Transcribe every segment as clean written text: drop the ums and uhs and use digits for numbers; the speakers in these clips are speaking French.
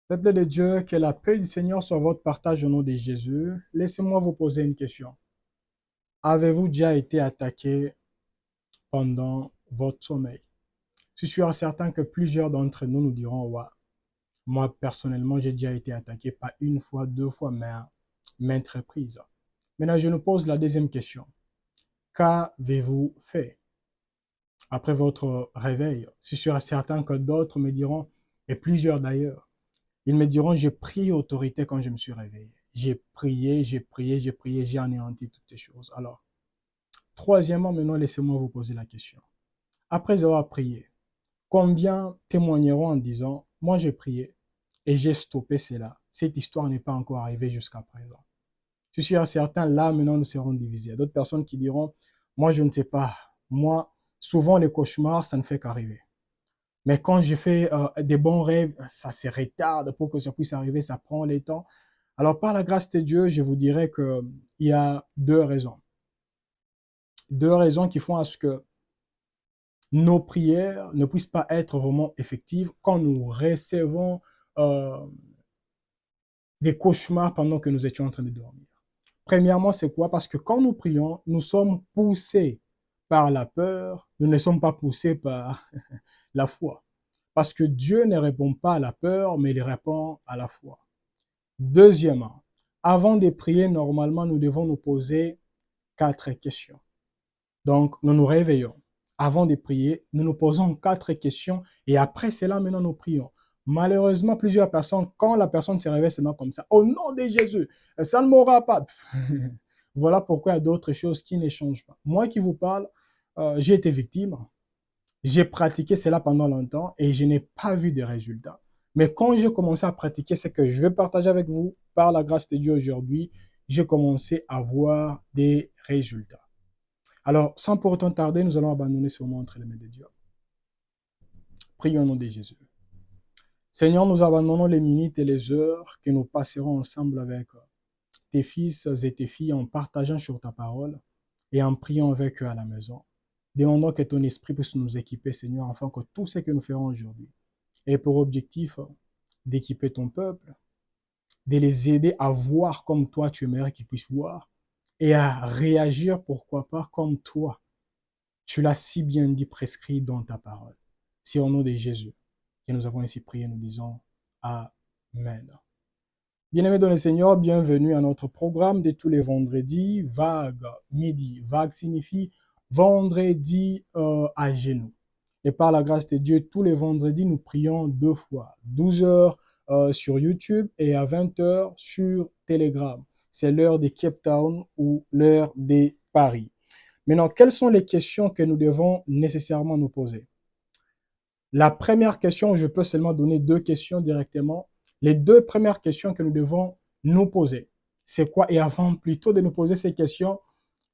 Peuple de Dieu, que la paix du Seigneur soit votre partage au nom de Jésus. Laissez-moi vous poser une question. Avez-vous déjà été attaqué pendant votre sommeil? Je suis sûr et certain que plusieurs d'entre nous nous diront, ouais, moi personnellement, j'ai déjà été attaqué pas une fois, deux fois, mais à maintes reprises. Maintenant, je nous pose la deuxième question. Qu'avez-vous fait après votre réveil? Je suis sûr et certain que d'autres me diront, et plusieurs d'ailleurs, ils me diront, j'ai pris autorité quand je me suis réveillé. J'ai prié, j'ai prié, j'ai prié, j'ai anéanti toutes ces choses. Alors, troisièmement, maintenant, laissez-moi vous poser la question. Après avoir prié, combien témoigneront en disant, moi j'ai prié et j'ai stoppé cela. Cette histoire n'est pas encore arrivée jusqu'à présent. Je suis certain, là, maintenant, nous serons divisés. Il y a d'autres personnes qui diront, moi je ne sais pas. Moi, souvent les cauchemars, ça ne fait qu'arriver. Mais quand j'ai fait des bons rêves, ça se retarde pour que ça puisse arriver, ça prend le temps. Alors, par la grâce de Dieu, je vous dirais qu'il y a deux raisons. Deux raisons qui font à ce que nos prières ne puissent pas être vraiment effectives quand nous recevons euh, des cauchemars pendant que nous étions en train de dormir. Premièrement, c'est quoi? Parce que quand nous prions, nous sommes poussés par la peur, nous ne sommes pas poussés par la foi. Parce que Dieu ne répond pas à la peur, mais il répond à la foi. Deuxièmement, avant de prier, normalement, nous devons nous poser quatre questions. Donc, nous nous réveillons. Avant de prier, nous nous posons quatre questions et après cela, maintenant, nous prions. Malheureusement, plusieurs personnes, quand la personne se réveille seulement comme ça, au nom de Jésus, ça ne m'aura pas. Voilà pourquoi il y a d'autres choses qui ne changent pas. Moi qui vous parle, j'ai été victime. J'ai pratiqué cela pendant longtemps et je n'ai pas vu de résultats. Mais quand j'ai commencé à pratiquer ce que je vais partager avec vous, par la grâce de Dieu aujourd'hui, j'ai commencé à voir des résultats. Alors, sans pour autant tarder, nous allons abandonner ce moment entre les mains de Dieu. Prions au nom de Jésus. Seigneur, nous abandonnons les minutes et les heures que nous passerons ensemble avec tes fils et tes filles en partageant sur ta parole et en priant avec eux à la maison. Demandons que ton esprit puisse nous équiper, Seigneur, afin que tout ce que nous ferons aujourd'hui ait pour objectif d'équiper ton peuple, de les aider à voir comme toi tu aimerais qu'ils puissent voir et à réagir, pourquoi pas, comme toi. Tu l'as si bien dit, prescrit dans ta parole. C'est au nom de Jésus que nous avons ainsi prié, nous disons Amen. Bien-aimés dans le Seigneur, bienvenue à notre programme de tous les vendredis, Vague Midi. Vague signifie vendredi à genoux. Et par la grâce de Dieu, tous les vendredis, nous prions deux fois, 12 heures sur YouTube et à 20 heures sur Telegram. C'est l'heure de Cape Town ou l'heure de Paris. Maintenant, quelles sont les questions que nous devons nécessairement nous poser? La première question, je peux seulement donner deux questions directement. Les deux premières questions que nous devons nous poser, c'est quoi? Et avant plutôt de nous poser ces questions,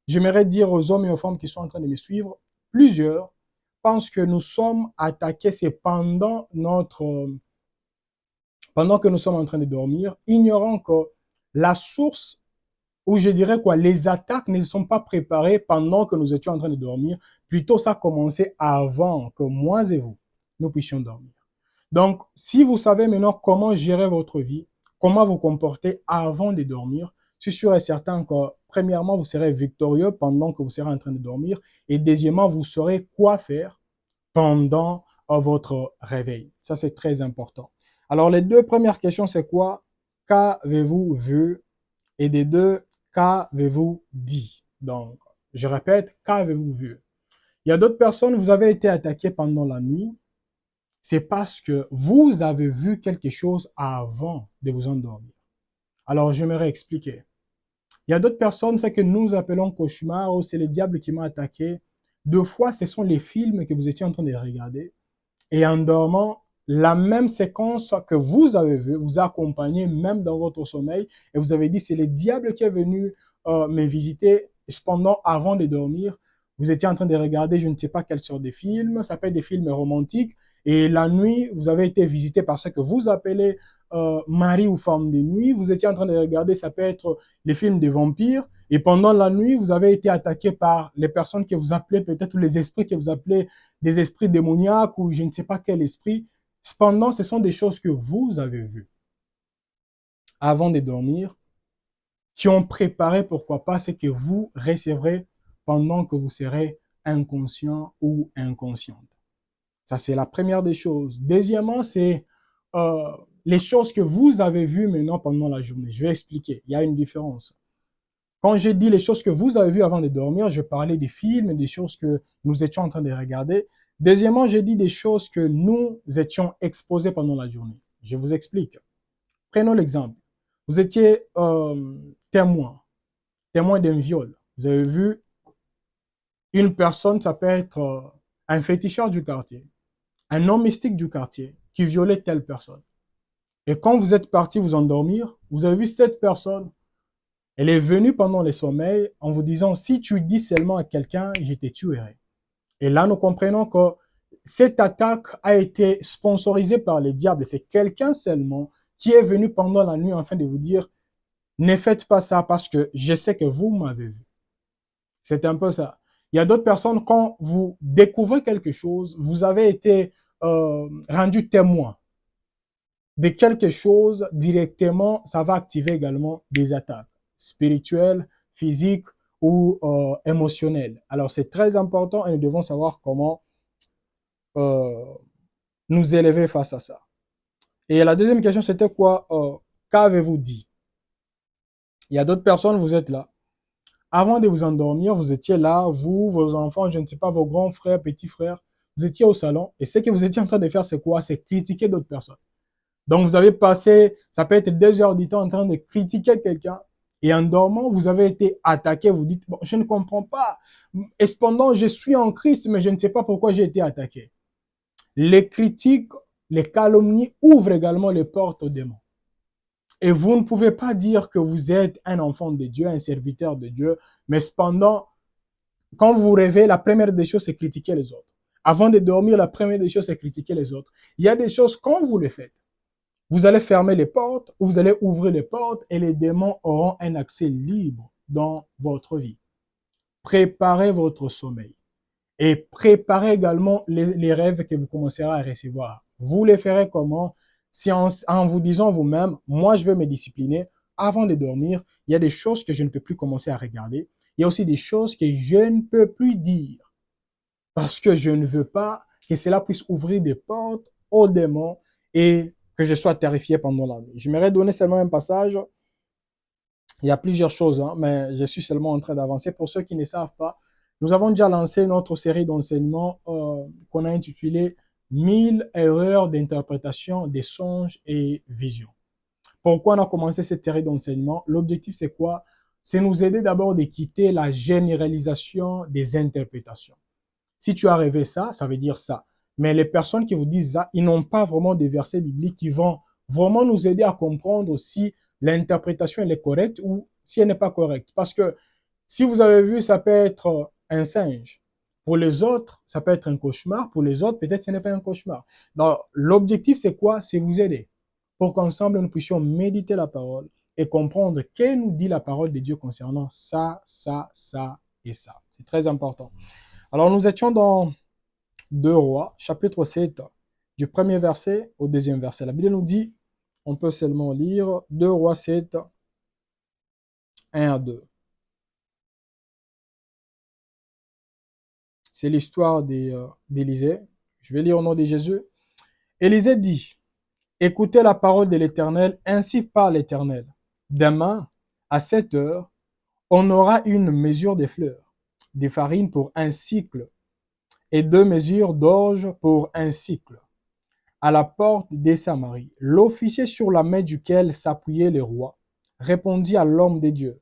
j'aimerais dire aux hommes et aux femmes qui sont en train de me suivre, plusieurs pensent que nous sommes attaqués, c'est pendant que nous sommes en train de dormir, ignorant que la source, ou je dirais quoi, les attaques ne sont pas préparées pendant que nous étions en train de dormir, plutôt ça a commencé avant que moi et vous, nous puissions dormir. Donc, si vous savez maintenant comment gérer votre vie, comment vous comporter avant de dormir, je suis sûr et certain que, premièrement, vous serez victorieux pendant que vous serez en train de dormir et deuxièmement, vous saurez quoi faire pendant votre réveil. Ça, c'est très important. Alors, les deux premières questions, c'est quoi? Qu'avez-vous vu? Et des deux, qu'avez-vous dit? Donc, je répète, qu'avez-vous vu? Il y a d'autres personnes, vous avez été attaqué pendant la nuit, c'est parce que vous avez vu quelque chose avant de vous endormir. Alors, j'aimerais expliquer. Il y a d'autres personnes, c'est que nous appelons cauchemar ou c'est le diable qui m'a attaqué. Deux fois, ce sont les films que vous étiez en train de regarder. Et en dormant, la même séquence que vous avez vue vous a accompagné même dans votre sommeil. Et vous avez dit, c'est le diable qui est venu me visiter. Cependant, avant de dormir, vous étiez en train de regarder, je ne sais pas quelle sorte de film, ça peut être des films romantiques. Et la nuit, vous avez été visité par ce que vous appelez mari ou femme de nuit. Vous étiez en train de regarder, ça peut être les films des vampires. Et pendant la nuit, vous avez été attaqué par les personnes que vous appelez peut-être, ou les esprits que vous appelez des esprits démoniaques ou je ne sais pas quel esprit. Cependant, ce sont des choses que vous avez vues. avant de dormir, qui ont préparé, pourquoi pas, ce que vous recevrez pendant que vous serez inconscient ou inconsciente. Ça, c'est la première des choses. Deuxièmement, c'est les choses que vous avez vues maintenant pendant la journée. Je vais expliquer. Il y a une différence. Quand j'ai dit les choses que vous avez vues avant de dormir, je parlais des films, des choses que nous étions en train de regarder. Deuxièmement, j'ai dit des choses que nous étions exposés pendant la journée. Je vous explique. Prenons l'exemple. Vous étiez témoin d'un viol. Vous avez vu une personne, ça peut être un féticheur du quartier, un homme mystique du quartier qui violait telle personne. Et quand vous êtes parti vous endormir, vous avez vu cette personne, elle est venue pendant les sommeils en vous disant, si tu dis seulement à quelqu'un, je te tuerai. Et là, nous comprenons que cette attaque a été sponsorisée par le diable. C'est quelqu'un seulement qui est venu pendant la nuit afin de vous dire, ne faites pas ça parce que je sais que vous m'avez vu. C'est un peu ça. Il y a d'autres personnes, quand vous découvrez quelque chose, vous avez été rendu témoin de quelque chose directement, ça va activer également des attaques spirituelles, physiques ou émotionnelles. Alors, c'est très important et nous devons savoir comment nous élever face à ça. Et la deuxième question, c'était quoi? Qu'avez-vous dit? Il y a d'autres personnes, vous êtes là. Avant de vous endormir, vous étiez là, vous, vos enfants, je ne sais pas, vos grands frères, petits frères, vous étiez au salon. Et ce que vous étiez en train de faire, c'est quoi? C'est critiquer d'autres personnes. Donc, vous avez passé, ça peut être 2 heures du temps en train de critiquer quelqu'un. Et en dormant, vous avez été attaqué. Vous dites, bon, je ne comprends pas. Et cependant, je suis en Christ, mais je ne sais pas pourquoi j'ai été attaqué. Les critiques, les calomnies ouvrent également les portes aux démons. Et vous ne pouvez pas dire que vous êtes un enfant de Dieu, un serviteur de Dieu, mais cependant, quand vous rêvez, la première des choses, c'est critiquer les autres. Avant de dormir, la première des choses, c'est critiquer les autres. Il y a des choses, quand vous les faites, vous allez fermer les portes, ou vous allez ouvrir les portes et les démons auront un accès libre dans votre vie. Préparez votre sommeil et préparez également les rêves que vous commencerez à recevoir. Vous les ferez comment? Si en vous disant vous-même, moi je vais me discipliner avant de dormir, il y a des choses que je ne peux plus commencer à regarder. Il y a aussi des choses que je ne peux plus dire parce que je ne veux pas que cela puisse ouvrir des portes aux démons et que je sois terrifié pendant la nuit. J'aimerais donner seulement un passage. Il y a plusieurs choses, hein, mais je suis seulement en train d'avancer. Pour ceux qui ne savent pas, nous avons déjà lancé notre série d'enseignements qu'on a intitulée 1000 erreurs d'interprétation des songes et visions. Pourquoi on a commencé cette série d'enseignements? L'objectif, c'est quoi? C'est nous aider d'abord de quitter la généralisation des interprétations. Si tu as rêvé ça, ça veut dire ça. Mais les personnes qui vous disent ça, ils n'ont pas vraiment des versets bibliques qui vont vraiment nous aider à comprendre si l'interprétation elle est correcte ou si elle n'est pas correcte. Parce que si vous avez vu, ça peut être un singe. Pour les autres, ça peut être un cauchemar. Pour les autres, peut-être ce n'est pas un cauchemar. Donc, l'objectif, c'est quoi? C'est vous aider pour qu'ensemble, nous puissions méditer la parole et comprendre qu'est nous dit la parole de Dieu concernant ça, ça, ça et ça. C'est très important. Alors, nous étions dans 2 Rois, chapitre 7, du premier verset au deuxième verset. La Bible nous dit, on peut seulement lire 2 Rois 7, 1 à 2. C'est l'histoire d'Élisée. Je vais lire au nom de Jésus. Élisée dit, écoutez la parole de l'Éternel, ainsi parle l'Éternel. Demain, à 7 heures, on aura une mesure de fleurs, de farine pour un cycle, et 2 mesures d'orge pour un cycle. À la porte de Samarie, l'officier sur la main duquel s'appuyait le roi répondit à l'homme de Dieu,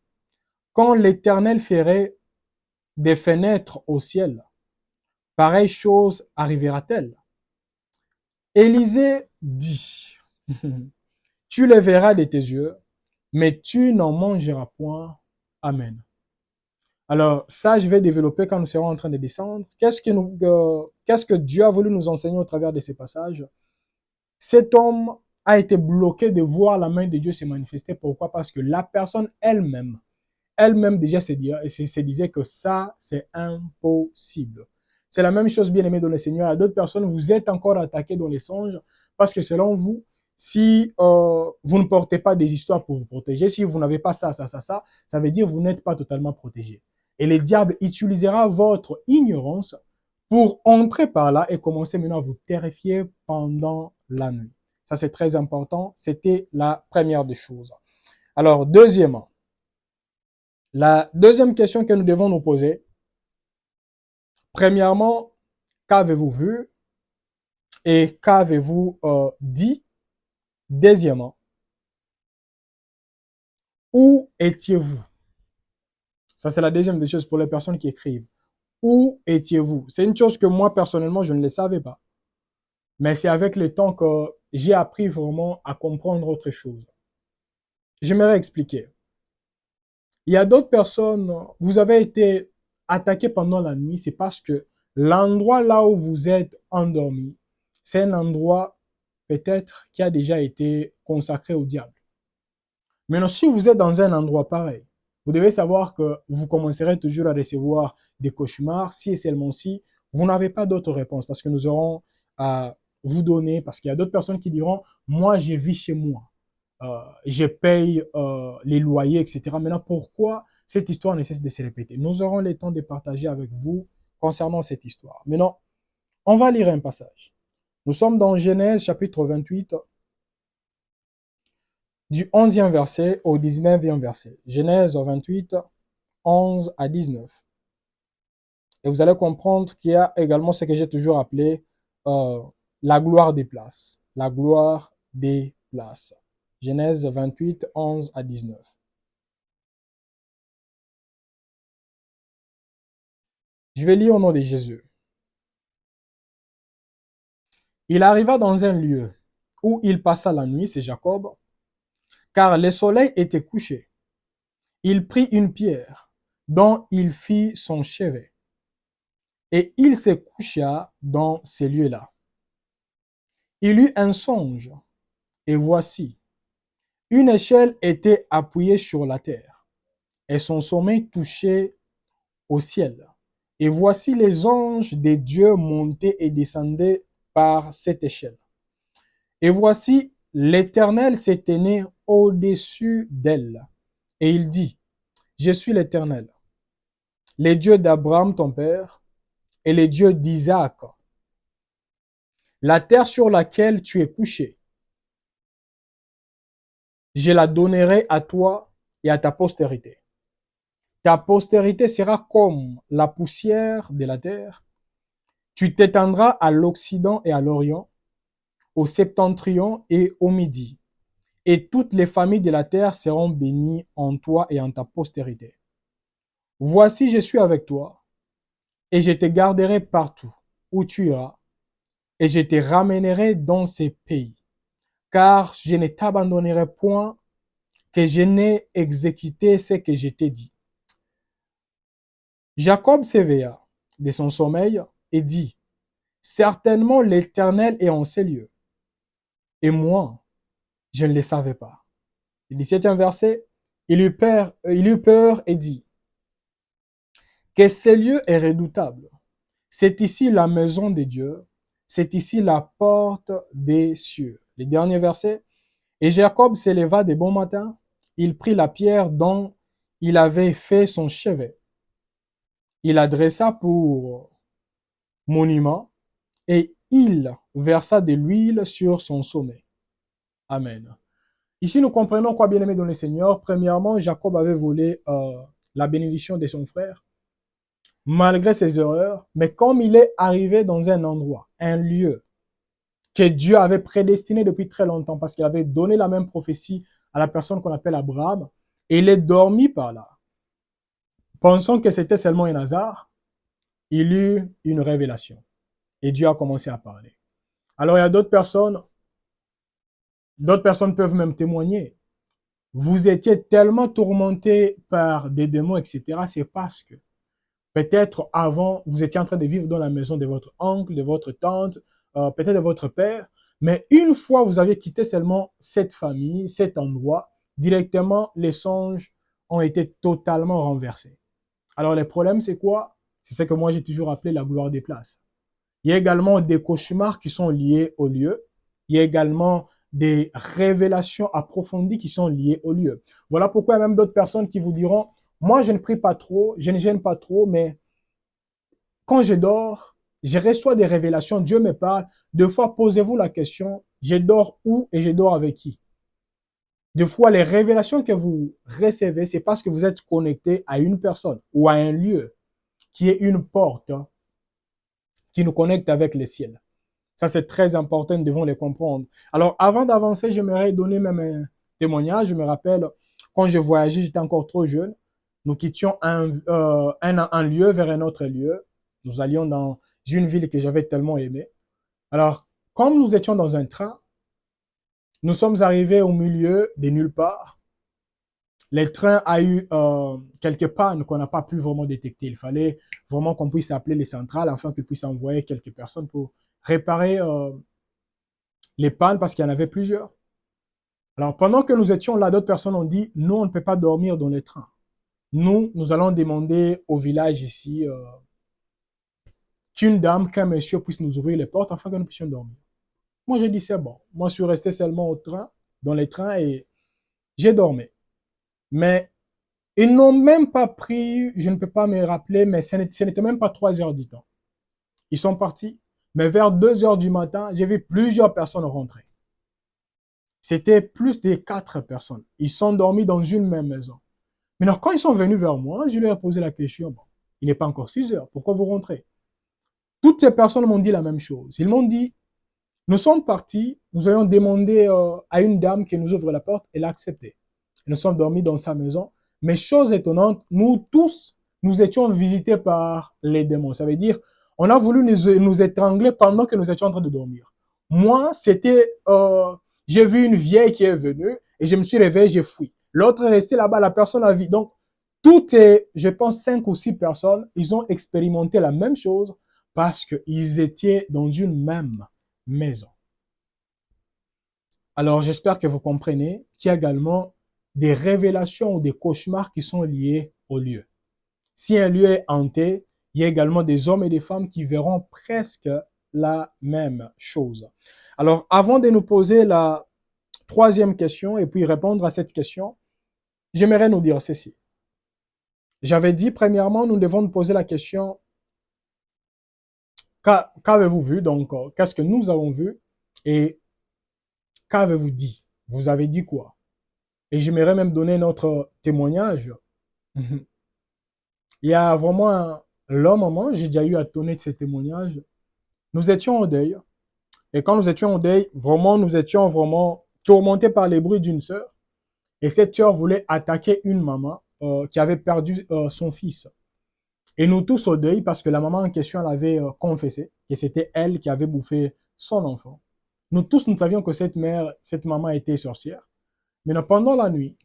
quand l'Éternel ferait des fenêtres au ciel, pareille chose arrivera-t-elle? Élisée dit, tu les verras de tes yeux, mais tu n'en mangeras point. Amen. Alors, ça, je vais développer quand nous serons en train de descendre. Qu'est-ce que Dieu a voulu nous enseigner au travers de ces passages? Cet homme a été bloqué de voir la main de Dieu se manifester. Pourquoi? Parce que la personne elle-même déjà se disait que ça, c'est impossible. C'est la même chose, bien aimé dans le Seigneur. À d'autres personnes, vous êtes encore attaqués dans les songes parce que selon vous, Si vous ne portez pas des histoires pour vous protéger, si vous n'avez pas ça, ça veut dire que vous n'êtes pas totalement protégé. Et le diable utilisera votre ignorance pour entrer par là et commencer maintenant à vous terrifier pendant la nuit. Ça, c'est très important. C'était la première des choses. Alors, deuxièmement, la deuxième question que nous devons nous poser, premièrement, qu'avez-vous vu et qu'avez-vous dit? Deuxièmement, où étiez-vous? Ça, c'est la deuxième des choses pour les personnes qui écrivent. Où étiez-vous? C'est une chose que moi, personnellement, je ne le savais pas. Mais c'est avec le temps que j'ai appris vraiment à comprendre autre chose. J'aimerais expliquer. Il y a d'autres personnes, vous avez été attaqué pendant la nuit, c'est parce que l'endroit là où vous êtes endormi, c'est un endroit peut-être qui a déjà été consacré au diable. Maintenant, si vous êtes dans un endroit pareil, vous devez savoir que vous commencerez toujours à recevoir des cauchemars si et seulement si vous n'avez pas d'autres réponses, parce que nous aurons à vous donner, parce qu'il y a d'autres personnes qui diront, moi, je vis chez moi, je paye les loyers, etc. Maintenant, pourquoi cette histoire ne cesse de se répéter? Nous aurons le temps de partager avec vous concernant cette histoire. Maintenant, on va lire un passage. Nous sommes dans Genèse chapitre 28, du 11e verset au 19e verset. Genèse 28, 11 à 19. Et vous allez comprendre qu'il y a également ce que j'ai toujours appelé la gloire des places. La gloire des places. Genèse 28, 11 à 19. Je vais lire au nom de Jésus. Il arriva dans un lieu où il passa la nuit, c'est Jacob, car le soleil était couché. Il prit une pierre dont il fit son chevet et il se coucha dans ces lieux-là. Il eut un songe, et voici, une échelle était appuyée sur la terre, et son sommet touchait au ciel. Et voici les anges de Dieu montaient et descendaient par cette échelle. Et voici, l'Éternel se tenait au-dessus d'elle. Et il dit, je suis l'Éternel, le Dieu d'Abraham ton père, et le Dieu d'Isaac. La terre sur laquelle tu es couché, je la donnerai à toi et à ta postérité. Ta postérité sera comme la poussière de la terre. Tu t'étendras à l'Occident et à l'Orient, au septentrion et au Midi. Et toutes les familles de la terre seront bénies en toi et en ta postérité. Voici, je suis avec toi, et je te garderai partout où tu iras, et je te ramènerai dans ces pays, car je ne t'abandonnerai point, que je n'ai exécuté ce que je t'ai dit. Jacob s'éveilla de son sommeil et dit, certainement l'Éternel est en ces lieux, et moi, je ne le savais pas. Le 17e verset, il eut peur et dit, que ce lieu est redoutable. C'est ici la maison de Dieu, c'est ici la porte des cieux. Le dernier verset, et Jacob s'éleva de bon matin, il prit la pierre dont il avait fait son chevet. Il la dressa pour monument et il versa de l'huile sur son sommet. Amen. Ici, nous comprenons quoi, bien-aimé dans le Seigneur. Premièrement, Jacob avait volé la bénédiction de son frère, malgré ses erreurs, mais comme il est arrivé dans un endroit, un lieu que Dieu avait prédestiné depuis très longtemps, parce qu'il avait donné la même prophétie à la personne qu'on appelle Abraham, et il est dormi par là. Pensant que c'était seulement un hasard, il eut une révélation. Et Dieu a commencé à parler. Alors, il y a d'autres personnes peuvent même témoigner. Vous étiez tellement tourmenté par des démons, etc. C'est parce que peut-être avant, vous étiez en train de vivre dans la maison de votre oncle, de votre tante, peut-être de votre père. Mais une fois vous avez quitté seulement cette famille, cet endroit, directement, les songes ont été totalement renversés. Alors, le problème, c'est quoi? C'est ce que moi, j'ai toujours appelé la gloire des places. Il y a également des cauchemars qui sont liés au lieu. Il y a également des révélations approfondies qui sont liées au lieu. Voilà pourquoi il y a même d'autres personnes qui vous diront, moi je ne prie pas trop, je ne gêne pas trop, mais quand je dors, je reçois des révélations, Dieu me parle. Deux fois, posez-vous la question, je dors où et je dors avec qui? Des fois, les révélations que vous recevez, c'est parce que vous êtes connecté à une personne ou à un lieu qui est une porte qui nous connecte avec le ciel. Ça, c'est très important, nous devons les comprendre. Alors, avant d'avancer, j'aimerais donner même un témoignage. Je me rappelle, quand je voyageais, j'étais encore trop jeune. Nous quittions un lieu vers un autre lieu. Nous allions dans une ville que j'avais tellement aimée. Alors, comme nous étions dans un train, nous sommes arrivés au milieu de nulle part. Le train a eu quelques pannes qu'on n'a pas pu vraiment détecter. Il fallait vraiment qu'on puisse appeler les centrales afin qu'ils puissent envoyer quelques personnes pour réparer les pannes parce qu'il y en avait plusieurs. Alors, pendant que nous étions là, d'autres personnes ont dit, nous, on ne peut pas dormir dans les trains. Nous allons demander au village ici qu'une dame, qu'un monsieur puisse nous ouvrir les portes afin que nous puissions dormir. Moi, j'ai dit, c'est bon. Moi, je suis resté seulement au train, dans les trains et j'ai dormi. Mais ils n'ont même pas pris, je ne peux pas me rappeler, mais ce n'était même pas 3 heures du temps. Ils sont partis, mais vers 2 heures du matin, j'ai vu plusieurs personnes rentrer. C'était plus de 4 personnes. Ils sont dormis dans une même maison. Maintenant, quand ils sont venus vers moi, je leur ai posé la question, bon, il n'est pas encore 6 heures, pourquoi vous rentrez? Toutes ces personnes m'ont dit la même chose. Ils m'ont dit, nous sommes partis, nous avons demandé à une dame qui nous ouvre la porte, elle a accepté. Nous sommes dormis dans sa maison. Mais chose étonnante, nous tous, nous étions visités par les démons. Ça veut dire, on a voulu nous étrangler pendant que nous étions en train de dormir. Moi, j'ai vu une vieille qui est venue et je me suis réveillé, j'ai fui. L'autre est resté là-bas, la personne a vu. Donc, je pense, 5 ou 6 personnes, ils ont expérimenté la même chose parce qu'ils étaient dans une même maison. Alors, j'espère que vous comprenez qu'il y a également des révélations ou des cauchemars qui sont liés au lieu. Si un lieu est hanté, il y a également des hommes et des femmes qui verront presque la même chose. Alors, avant de nous poser la troisième question et puis répondre à cette question, j'aimerais nous dire ceci. J'avais dit, premièrement, nous devons nous poser la question, qu'avez-vous vu? Donc, qu'est-ce que nous avons vu? Et qu'avez-vous dit? Vous avez dit quoi? Et j'aimerais même donner notre témoignage. Il y a vraiment un long moment, j'ai déjà eu à donner de ces témoignages. Nous étions au deuil. Et quand nous étions au deuil, vraiment, nous étions vraiment tourmentés par les bruits d'une sœur. Et cette sœur voulait attaquer une maman qui avait perdu son fils. Et nous tous au deuil, parce que la maman en question, elle avait confessé que c'était elle qui avait bouffé son enfant. Nous tous, nous savions que cette maman était sorcière. Mais pendant la nuit,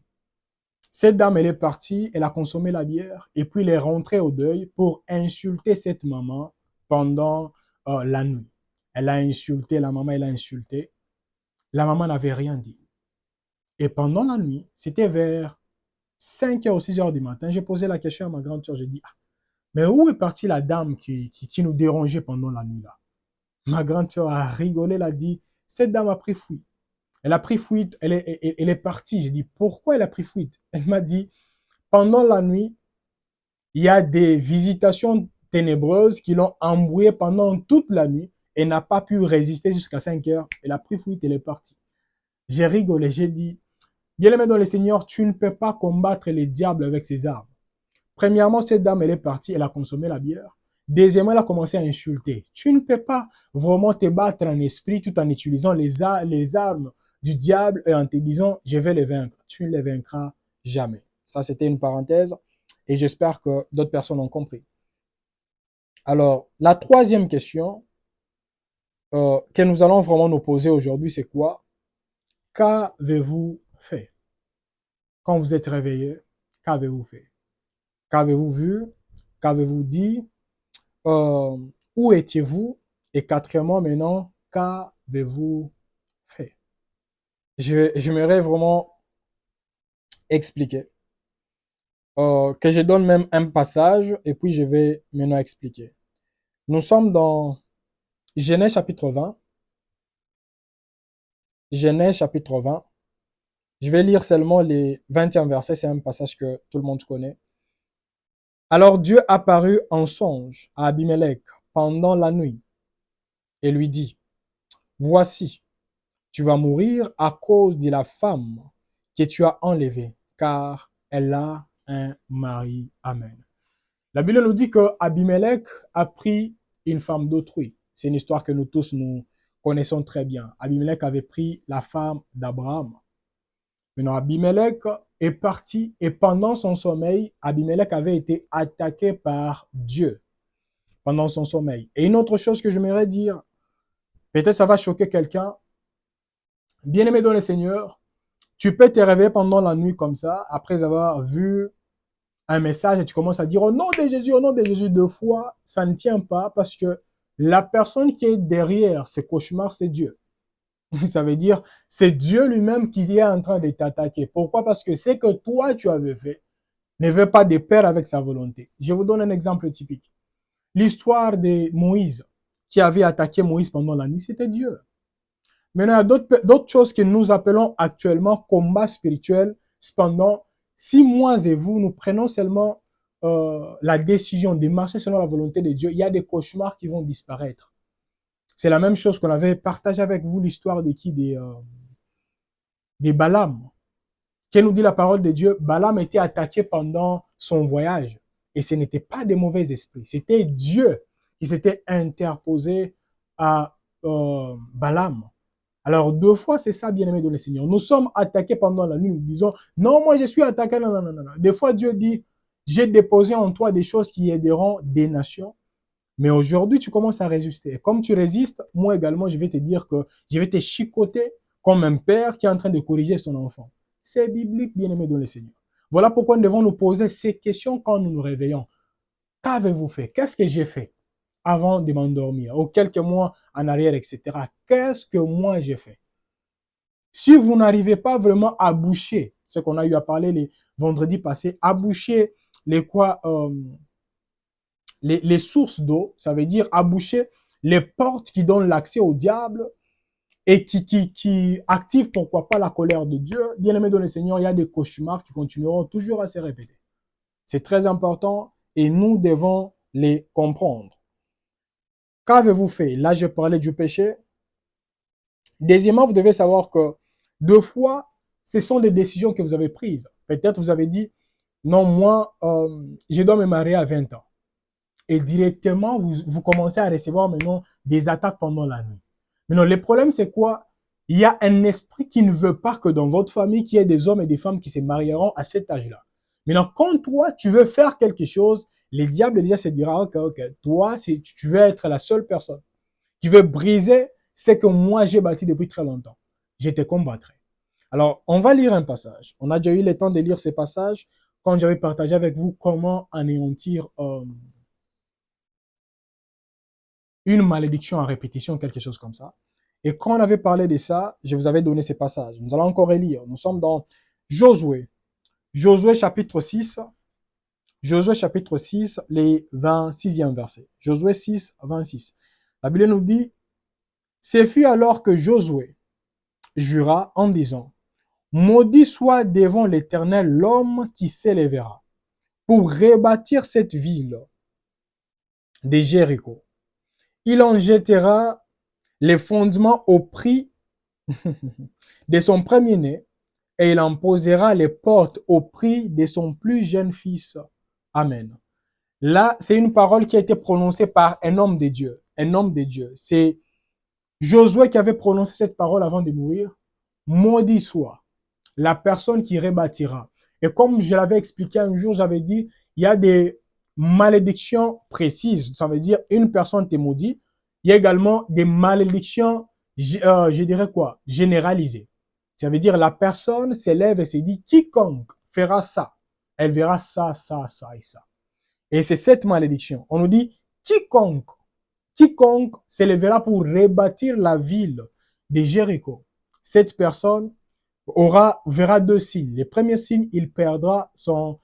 cette dame, elle est partie, elle a consommé la bière et puis elle est rentrée au deuil pour insulter cette maman pendant la nuit. Elle a insulté, la maman, elle a insulté. La maman n'avait rien dit. Et pendant la nuit, c'était vers 5 heures ou 6 heures du matin, j'ai posé la question à ma grande soeur, j'ai dit, ah, mais où est partie la dame qui nous dérangeait pendant la nuit là? Ma grande soeur a rigolé, elle a dit, cette dame a pris fuite. Elle a pris fuite, elle est partie. J'ai dit, pourquoi elle a pris fuite? Elle m'a dit, pendant la nuit, il y a des visitations ténébreuses qui l'ont embrouillée pendant toute la nuit et n'a pas pu résister jusqu'à 5 heures. Elle a pris fuite, elle est partie. J'ai rigolé, j'ai dit, bien-aimé dans le Seigneur, tu ne peux pas combattre les diables avec ses armes. Premièrement, cette dame, elle est partie, elle a consommé la bière. Deuxièmement, elle a commencé à insulter. Tu ne peux pas vraiment te battre en esprit tout en utilisant les armes du diable et en te disant, je vais les vaincre. Tu ne les vaincras jamais. Ça, c'était une parenthèse et j'espère que d'autres personnes ont compris. Alors, la troisième question que nous allons vraiment nous poser aujourd'hui, c'est quoi? Qu'avez-vous fait? Quand vous êtes réveillé, qu'avez-vous fait? Qu'avez-vous vu? Qu'avez-vous dit? Où étiez-vous? Et quatrièmement, maintenant, qu'avez-vous fait? J'aimerais vraiment expliquer. Que je donne même un passage et puis je vais maintenant expliquer. Nous sommes dans Genèse chapitre 20. Genèse chapitre 20. Je vais lire seulement les 21 versets, c'est un passage que tout le monde connaît. Alors Dieu apparut en songe à Abimelech pendant la nuit et lui dit, voici, tu vas mourir à cause de la femme que tu as enlevée, car elle a un mari. Amen. La Bible nous dit que Abimelech a pris une femme d'autrui. C'est une histoire que nous tous nous connaissons très bien. Abimelech avait pris la femme d'Abraham. Maintenant, Abimelech est parti et pendant son sommeil, Abimelech avait été attaqué par Dieu pendant son sommeil. Et une autre chose que j'aimerais dire, peut-être ça va choquer quelqu'un, bien-aimé dans le Seigneur, tu peux te réveiller pendant la nuit comme ça, après avoir vu un message et tu commences à dire au nom de Jésus 2 fois, ça ne tient pas parce que la personne qui est derrière ce cauchemar, c'est Dieu. Ça veut dire, c'est Dieu lui-même qui est en train de t'attaquer. Pourquoi? Parce que ce que toi, tu avais fait ne veut pas de pair avec sa volonté. Je vous donne un exemple typique. L'histoire de Moïse, qui avait attaqué Moïse pendant la nuit, c'était Dieu. Maintenant, il y a d'autres choses que nous appelons actuellement combat spirituel. Cependant, si moi et vous, nous prenons seulement la décision de marcher selon la volonté de Dieu, il y a des cauchemars qui vont disparaître. C'est la même chose qu'on avait partagé avec vous l'histoire de qui? Des Balaam. Qu'est nous dit la parole de Dieu? Balaam était attaqué pendant son voyage. Et ce n'était pas des mauvais esprits. C'était Dieu qui s'était interposé à Balaam. Alors, 2 fois, c'est ça, bien-aimé dans le Seigneur. Nous sommes attaqués pendant la nuit. Nous disons, non, moi, je suis attaqué. Non, non, non, non. Des fois, Dieu dit, j'ai déposé en toi des choses qui aideront des nations. Mais aujourd'hui, tu commences à résister. Et comme tu résistes, moi également, je vais te dire que je vais te chicoter comme un père qui est en train de corriger son enfant. C'est biblique, bien-aimé dans le Seigneur. Voilà pourquoi nous devons nous poser ces questions quand nous nous réveillons. Qu'avez-vous fait? Qu'est-ce que j'ai fait avant de m'endormir? Ou quelques mois en arrière, etc. Qu'est-ce que moi j'ai fait? Si vous n'arrivez pas vraiment à boucher, ce qu'on a eu à parler les vendredis passés, à boucher les quoi, les sources d'eau, ça veut dire à boucher les portes qui donnent l'accès au diable et qui activent pourquoi pas la colère de Dieu. Bien aimé dans le Seigneur, il y a des cauchemars qui continueront toujours à se répéter. C'est très important et nous devons les comprendre. Qu'avez-vous fait? Là, je parlais du péché. Deuxièmement, vous devez savoir que 2 fois, ce sont des décisions que vous avez prises. Peut-être vous avez dit, non, moi, je dois me marier à 20 ans. Et directement, vous commencez à recevoir maintenant des attaques pendant la nuit. Maintenant, le problème, c'est quoi? Il y a un esprit qui ne veut pas que dans votre famille, qu'il y ait des hommes et des femmes qui se marieront à cet âge-là. Maintenant, quand toi, tu veux faire quelque chose, les diables déjà se dira, ok, toi, tu veux être la seule personne qui veut briser ce que moi j'ai bâti depuis très longtemps. Je te combattrai. Alors, on va lire un passage. On a déjà eu le temps de lire ces passages quand j'avais partagé avec vous comment anéantir une malédiction à répétition, quelque chose comme ça. Et quand on avait parlé de ça, je vous avais donné ces passages. Nous allons encore les lire. Nous sommes dans Josué. Josué chapitre 6. Josué chapitre 6, les 26e verset. Josué 6, 26. La Bible nous dit, ce fut alors que Josué jura en disant, maudit soit devant l'Éternel l'homme qui s'élèvera pour rebâtir cette ville de Jéricho. Il en jettera les fondements au prix de son premier-né et il en posera les portes au prix de son plus jeune fils. Amen. Là, c'est une parole qui a été prononcée par un homme de Dieu. Un homme de Dieu. C'est Josué qui avait prononcé cette parole avant de mourir. Maudit soit la personne qui rebâtira. Et comme je l'avais expliqué un jour, j'avais dit, il y a des malédictions précises. Ça veut dire une personne t'est maudite. Il y a également des malédictions, je dirais quoi, généralisées. Ça veut dire la personne s'élève et se dit, quiconque fera ça, elle verra ça, ça, ça et ça. Et c'est cette malédiction. On nous dit, quiconque s'élèvera pour rebâtir la ville de Jéricho. Cette personne verra 2 signes. Le premier signe, il perdra son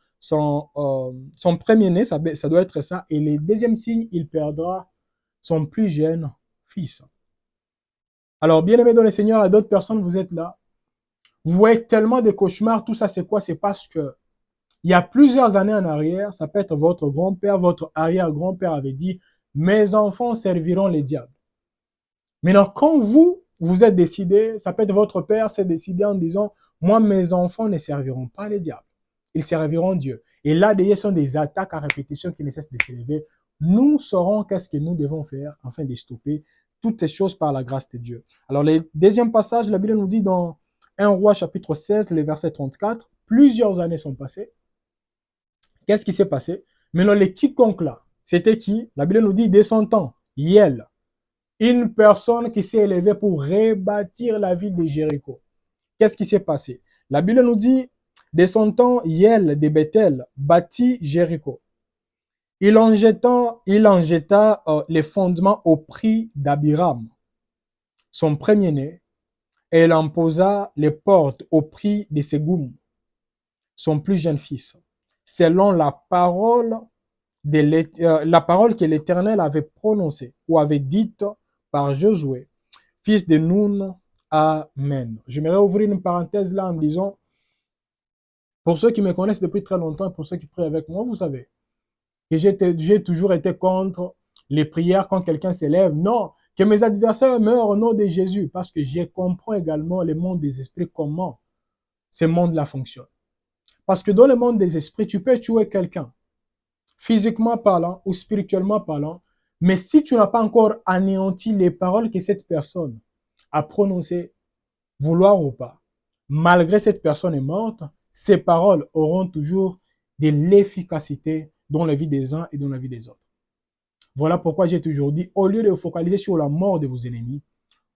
premier-né, ça doit être ça. Et le deuxième signe, il perdra son plus jeune fils. Alors, bien-aimés dans le Seigneur, à d'autres personnes, vous êtes là. Vous voyez tellement de cauchemars. Tout ça, c'est quoi? C'est parce que il y a plusieurs années en arrière, ça peut être votre grand-père, votre arrière-grand-père avait dit, mes enfants serviront les diables. Maintenant, quand vous êtes décidé, ça peut être votre père s'est décidé en disant, moi, mes enfants ne serviront pas les diables. Ils serviront Dieu. Et là, derrière sont des attaques à répétition qui ne cessent de s'élever. Nous saurons qu'est-ce que nous devons faire afin de stopper toutes ces choses par la grâce de Dieu. Alors, le deuxième passage, la Bible nous dit dans 1 Roi chapitre 16, le verset 34, plusieurs années sont passées. Qu'est-ce qui s'est passé? Maintenant, les quiconque là, c'était qui? La Bible nous dit, dès son temps, Hiel, une personne qui s'est élevée pour rebâtir la ville de Jéricho. Qu'est-ce qui s'est passé? La Bible nous dit, dès son temps, Hiel de Bethel bâtit Jéricho. Il en jeta les fondements au prix d'Abiram, son premier-né, et il en posa les portes au prix de Ségoum, son plus jeune fils, selon la parole que l'Éternel avait prononcée ou avait dite par Josué, fils de Nun. Amen. J'aimerais ouvrir une parenthèse là en disant, pour ceux qui me connaissent depuis très longtemps et pour ceux qui prient avec moi, vous savez que j'ai toujours été contre les prières quand quelqu'un s'élève. Non, que mes adversaires meurent au nom de Jésus, parce que je comprends également le monde des esprits, comment ce monde-là fonctionne. Parce que dans le monde des esprits, tu peux tuer quelqu'un, physiquement parlant ou spirituellement parlant, mais si tu n'as pas encore anéanti les paroles que cette personne a prononcées, vouloir ou pas, malgré cette personne est morte, ces paroles auront toujours de l'efficacité dans la vie des uns et dans la vie des autres. Voilà pourquoi j'ai toujours dit, au lieu de vous focaliser sur la mort de vos ennemis,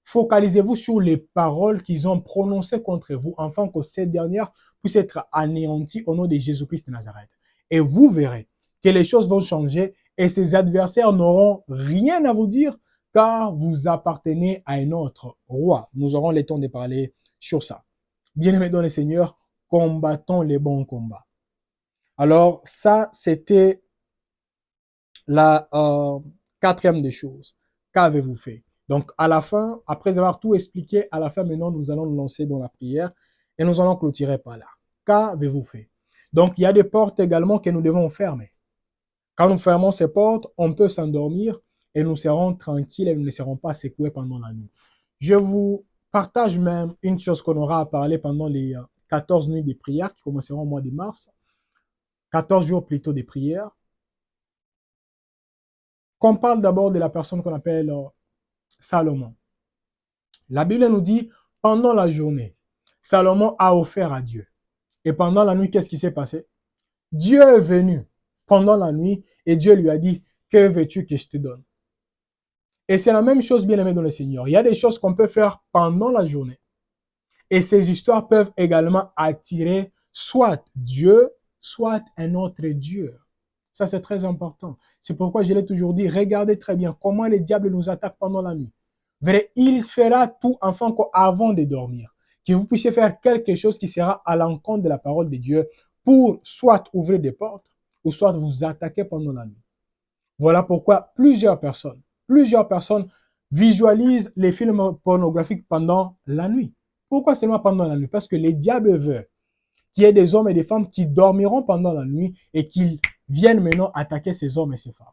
focalisez-vous sur les paroles qu'ils ont prononcées contre vous, afin que ces dernières puissent être anéanties au nom de Jésus-Christ de Nazareth. Et vous verrez que les choses vont changer et ces adversaires n'auront rien à vous dire, car vous appartenez à un autre roi. Nous aurons le temps de parler sur ça. Bien-aimés dans le Seigneur, combattons les bons combats. Alors ça, c'était la quatrième des choses. Qu'avez-vous fait? Donc à la fin, après avoir tout expliqué, à la fin maintenant, nous allons nous lancer dans la prière et nous allons clôturer par là. Qu'avez-vous fait? Donc il y a des portes également que nous devons fermer. Quand nous fermons ces portes, on peut s'endormir et nous serons tranquilles et nous ne serons pas secoués pendant la nuit. Je vous partage même une chose qu'on aura à parler pendant les 14 nuits de prière qui commenceront au mois de mars, 14 jours plutôt de prière. Qu'on parle d'abord de la personne qu'on appelle Salomon. La Bible nous dit, pendant la journée, Salomon a offert à Dieu. Et pendant la nuit, qu'est-ce qui s'est passé? Dieu est venu pendant la nuit et Dieu lui a dit, que veux-tu que je te donne? Et c'est la même chose, bien aimé dans le Seigneur. Il y a des choses qu'on peut faire pendant la journée. Et ces histoires peuvent également attirer soit Dieu, soit un autre Dieu. Ça, c'est très important. C'est pourquoi je l'ai toujours dit, regardez très bien comment les diables nous attaquent pendant la nuit. Il fera tout afin qu'avant de dormir, que vous puissiez faire quelque chose qui sera à l'encontre de la parole de Dieu pour soit ouvrir des portes ou soit vous attaquer pendant la nuit. Voilà pourquoi plusieurs personnes visualisent les films pornographiques pendant la nuit. Pourquoi seulement pendant la nuit? Parce que les diables veulent qu'il y ait des hommes et des femmes qui dormiront pendant la nuit et qui viennent maintenant attaquer ces hommes et ces femmes.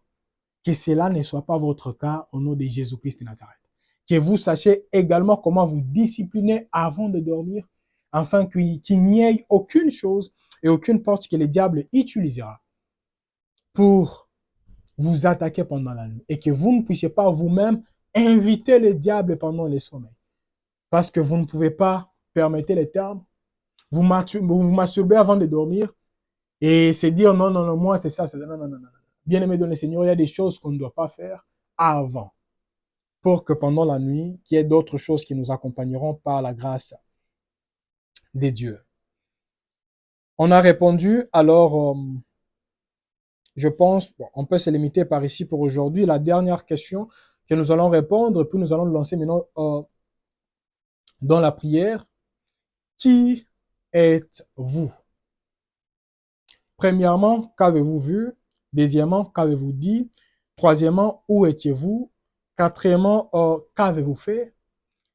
Que cela ne soit pas votre cas au nom de Jésus-Christ de Nazareth. Que vous sachiez également comment vous discipliner avant de dormir, afin qu'il n'y ait aucune chose et aucune porte que le diable utilisera pour vous attaquer pendant la nuit. Et que vous ne puissiez pas vous-même inviter le diable pendant le sommeil. Parce que vous ne pouvez pas, permettez les termes, vous masturbez avant de dormir et c'est dire non, non, non, moi c'est ça, non, non, non, non. Bien aimé dans le Seigneur, il y a des choses qu'on ne doit pas faire avant pour que pendant la nuit, qu'il y ait d'autres choses qui nous accompagneront par la grâce de Dieu. On a répondu, alors je pense, on peut se limiter par ici pour aujourd'hui. La dernière question que nous allons répondre, puis nous allons nous lancer maintenant dans la prière. Qui êtes-vous? Premièrement, qu'avez-vous vu? Deuxièmement, qu'avez-vous dit? Troisièmement, où étiez-vous? Quatrièmement, qu'avez-vous fait?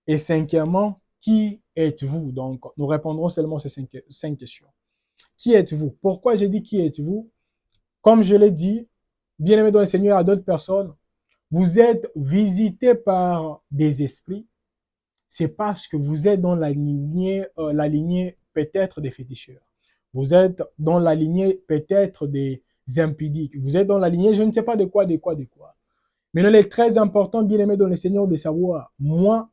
Et cinquièmement, qui êtes-vous? Donc, nous répondrons seulement ces cinq questions. Qui êtes-vous? Pourquoi j'ai dit qui êtes-vous? Comme je l'ai dit, bien aimé dans le Seigneur, à d'autres personnes, vous êtes visités par des esprits. C'est parce que vous êtes dans la lignée peut-être des féticheurs. Vous êtes dans la lignée peut-être des impudiques. Vous êtes dans la lignée, je ne sais pas de quoi. Maintenant, il est très important, bien aimé dans le Seigneur, de savoir, moi,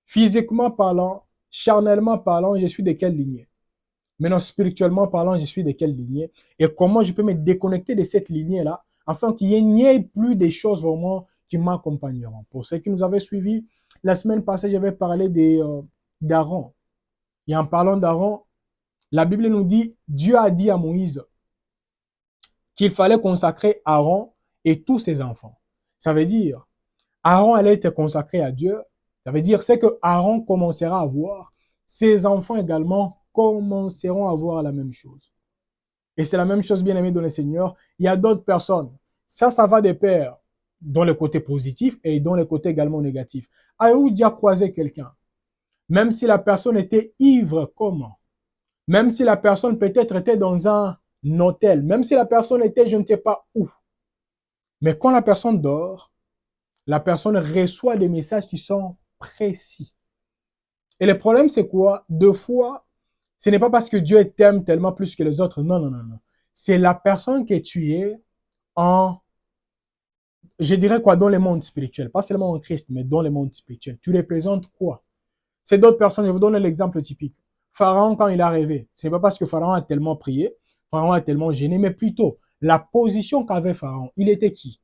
physiquement parlant, charnellement parlant, je suis de quelle lignée? Maintenant, spirituellement parlant, je suis de quelle lignée? Et comment je peux me déconnecter de cette lignée-là afin qu'il n'y ait plus des choses vraiment qui m'accompagneront. Pour ceux qui nous avaient suivis, la semaine passée, j'avais parlé d'Aaron. Et en parlant d'Aaron, la Bible nous dit, Dieu a dit à Moïse qu'il fallait consacrer Aaron et tous ses enfants. Ça veut dire, Aaron allait être consacré à Dieu. Ça veut dire, c'est que Aaron commencera à voir, ses enfants également commenceront à voir la même chose. Et c'est la même chose, bien aimé dans le Seigneur. Il y a d'autres personnes. Ça va de pair dans le côté positif et dans le côté également négatif. Avez-vous déjà croisé quelqu'un? Même si la personne était ivre, comment? Même si la personne peut-être était dans un hôtel, même si la personne était je ne sais pas où. Mais quand la personne dort, la personne reçoit des messages qui sont précis. Et le problème, c'est quoi? Deux fois, ce n'est pas parce que Dieu t'aime tellement plus que les autres. Non. C'est la personne que tu es en, je dirais quoi, dans le monde spirituel. Pas seulement en Christ, mais dans le monde spirituel. Tu représentes quoi? C'est d'autres personnes. Je vous donne l'exemple typique. Pharaon, quand il a rêvé, ce n'est pas parce que Pharaon a tellement prié, Pharaon a tellement gêné, mais plutôt la position qu'avait Pharaon. Il était qui?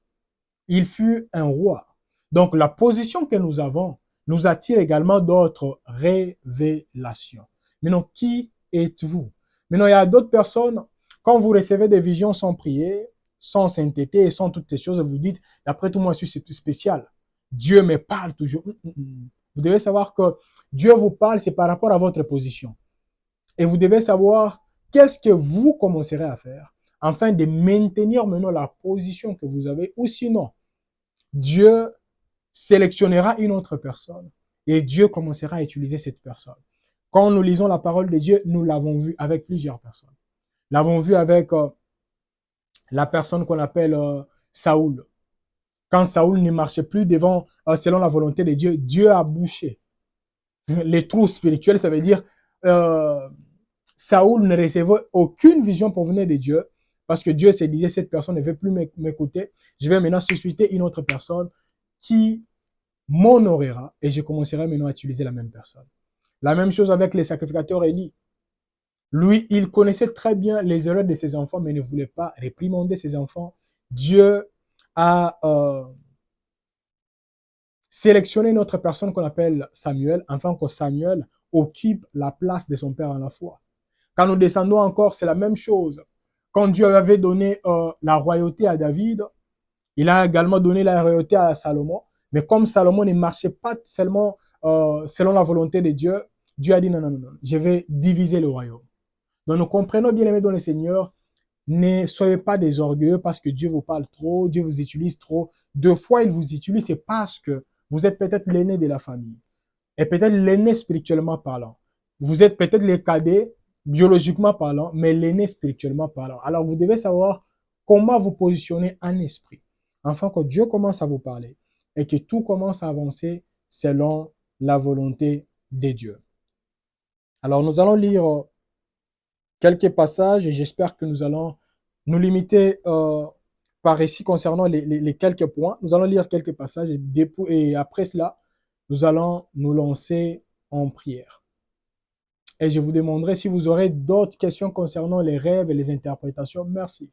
Il fut un roi. Donc, la position que nous avons nous attire également d'autres révélations. Maintenant, qui êtes-vous? Maintenant, il y a d'autres personnes, quand vous recevez des visions sans prier, sans sainteté et sans toutes ces choses, vous dites, d'après tout, moi, je suis spécial. Dieu me parle toujours. Vous devez savoir que Dieu vous parle, c'est par rapport à votre position. Et vous devez savoir qu'est-ce que vous commencerez à faire afin de maintenir maintenant la position que vous avez, ou sinon, Dieu sélectionnera une autre personne et Dieu commencera à utiliser cette personne. Quand nous lisons la parole de Dieu, nous l'avons vu avec plusieurs personnes. Nous l'avons vu avec la personne qu'on appelle Saoul. Quand Saoul ne marchait plus devant, selon la volonté de Dieu, Dieu a bouché les trous spirituels. Ça veut dire Saoul ne recevait aucune vision provenant de Dieu parce que Dieu se disait, cette personne ne veut plus m'écouter. Je vais maintenant susciter une autre personne qui m'honorera et je commencerai maintenant à utiliser la même personne. La même chose avec les sacrificateurs Élie. Lui, il connaissait très bien les erreurs de ses enfants, mais ne voulait pas réprimander ses enfants. Dieu a sélectionné une autre personne qu'on appelle Samuel, afin que Samuel occupe la place de son père en la foi. Quand nous descendons encore, c'est la même chose. Quand Dieu avait donné la royauté à David, il a également donné la royauté à Salomon. Mais comme Salomon ne marchait pas seulement selon la volonté de Dieu, Dieu a dit non, je vais diviser le royaume. Donc nous comprenons bien aimés dans le Seigneur, ne soyez pas des orgueilleux parce que Dieu vous parle trop, Dieu vous utilise trop. Deux fois il vous utilise, c'est parce que vous êtes peut-être l'aîné de la famille et peut-être l'aîné spirituellement parlant. Vous êtes peut-être les cadets biologiquement parlant, mais l'aîné spirituellement parlant. Alors vous devez savoir comment vous positionner en esprit, afin que Dieu commence à vous parler et que tout commence à avancer selon la volonté de Dieu. Alors nous allons lire quelques passages et j'espère que nous allons nous limiter par ici concernant les quelques points. Nous allons lire quelques passages et après cela, nous allons nous lancer en prière. Et je vous demanderai si vous aurez d'autres questions concernant les rêves et les interprétations. Merci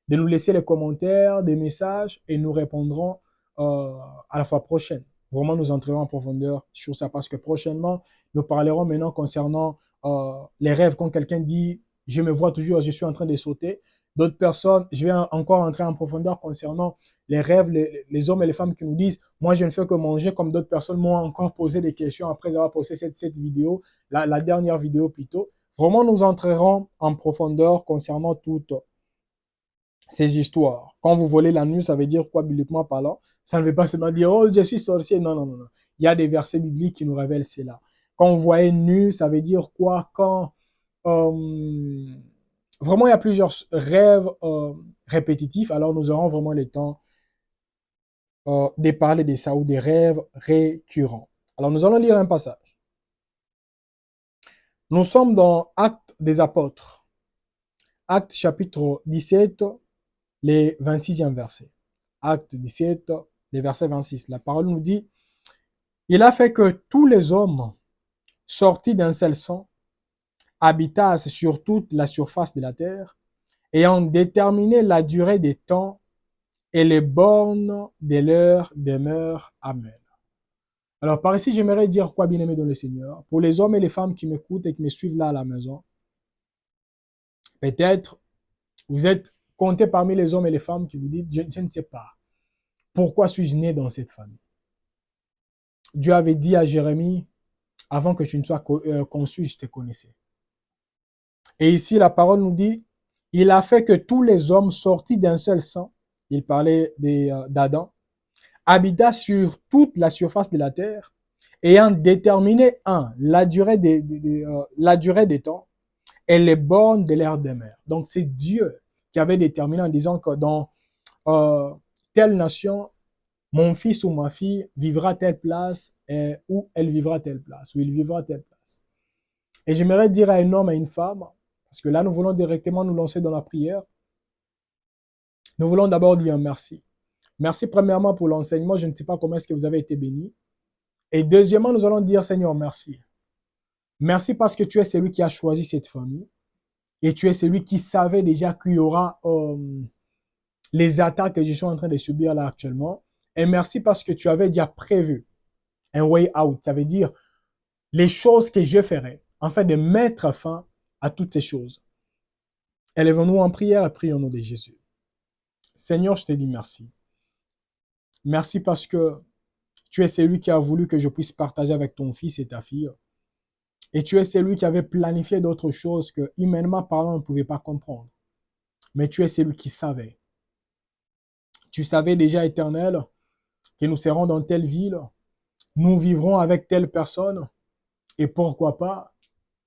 de nous laisser les commentaires, des messages et nous répondrons à la fois prochaine. Vraiment, nous entrerons en profondeur sur ça parce que prochainement, nous parlerons maintenant concernant les rêves. Quand quelqu'un dit « je me vois toujours, je suis en train de sauter », d'autres personnes, je vais encore entrer en profondeur concernant les rêves, les hommes et les femmes qui nous disent « moi, je ne fais que manger », comme d'autres personnes m'ont encore posé des questions après avoir posté cette vidéo, la dernière vidéo plutôt. Vraiment, nous entrerons en profondeur concernant toutes ces histoires. Quand vous volez la nuit, ça veut dire quoi bibliquement parlant? Ça ne veut pas seulement dire, oh, je suis sorcier. Non, non, non, non. Il y a des versets bibliques qui nous révèlent cela. Quand on voyait nu, ça veut dire quoi? Quand vraiment il y a plusieurs rêves répétitifs, alors nous aurons vraiment le temps de parler de ça ou des rêves récurrents. Alors nous allons lire un passage. Nous sommes dans Actes des Apôtres. Actes chapitre 17, les 26e verset. Acte 17, les versets 26. La parole nous dit, il a fait que tous les hommes sortis d'un seul sang habitassent sur toute la surface de la terre, ayant déterminé la durée des temps et les bornes de leur demeure. Amen. Alors par ici, j'aimerais dire quoi, bien-aimé dans le Seigneur, pour les hommes et les femmes qui m'écoutent et qui me suivent là à la maison. Peut-être vous êtes comptés parmi les hommes et les femmes qui vous disent, je ne sais pas, pourquoi suis-je né dans cette famille? Dieu avait dit à Jérémie, avant que tu ne sois conçu, je te connaissais. Et ici, la parole nous dit, il a fait que tous les hommes sortis d'un seul sang, il parlait d'Adam, habitassent sur toute la surface de la terre, ayant déterminé, la durée des temps et les bornes de leur demeure. Donc, c'est Dieu qui avait déterminé en disant que dans telle nation, mon fils ou ma fille vivra à telle place, ou elle vivra à telle place, ou il vivra à telle place. Et j'aimerais dire à un homme et à une femme, parce que là, nous voulons directement nous lancer dans la prière. Nous voulons d'abord dire merci. Merci premièrement pour l'enseignement. Je ne sais pas comment est-ce que vous avez été bénis. Et deuxièmement, nous allons dire, Seigneur, merci. Merci parce que tu es celui qui a choisi cette famille. Et tu es celui qui savait déjà qu'il y aura les attaques que je suis en train de subir là actuellement. Et merci parce que tu avais déjà prévu un way out. Ça veut dire les choses que je ferai, afin de mettre fin à toutes ces choses. Élevons-nous en prière et prions au nom de Jésus. Seigneur, je te dis merci. Merci parce que tu es celui qui a voulu que je puisse partager avec ton fils et ta fille. Et tu es celui qui avait planifié d'autres choses que, humainement parlant, on ne pouvait pas comprendre. Mais tu es celui qui savait. Tu savais déjà, Éternel, que nous serons dans telle ville, nous vivrons avec telle personne, et pourquoi pas,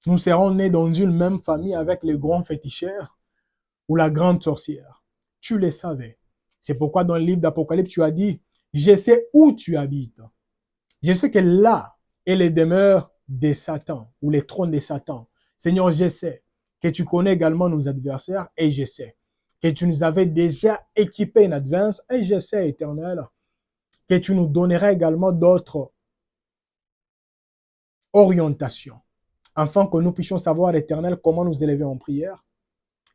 nous serons nés dans une même famille avec les grands féticheurs ou la grande sorcière. Tu le savais. C'est pourquoi dans le livre d'Apocalypse, tu as dit, je sais où tu habites. Je sais que là est les demeures de Satan ou les trônes de Satan. Seigneur, je sais que tu connais également nos adversaires et je sais que tu nous avais déjà équipés en advance et je sais, Éternel, que tu nous donnerais également d'autres orientations afin que nous puissions savoir, Éternel, comment nous élever en prière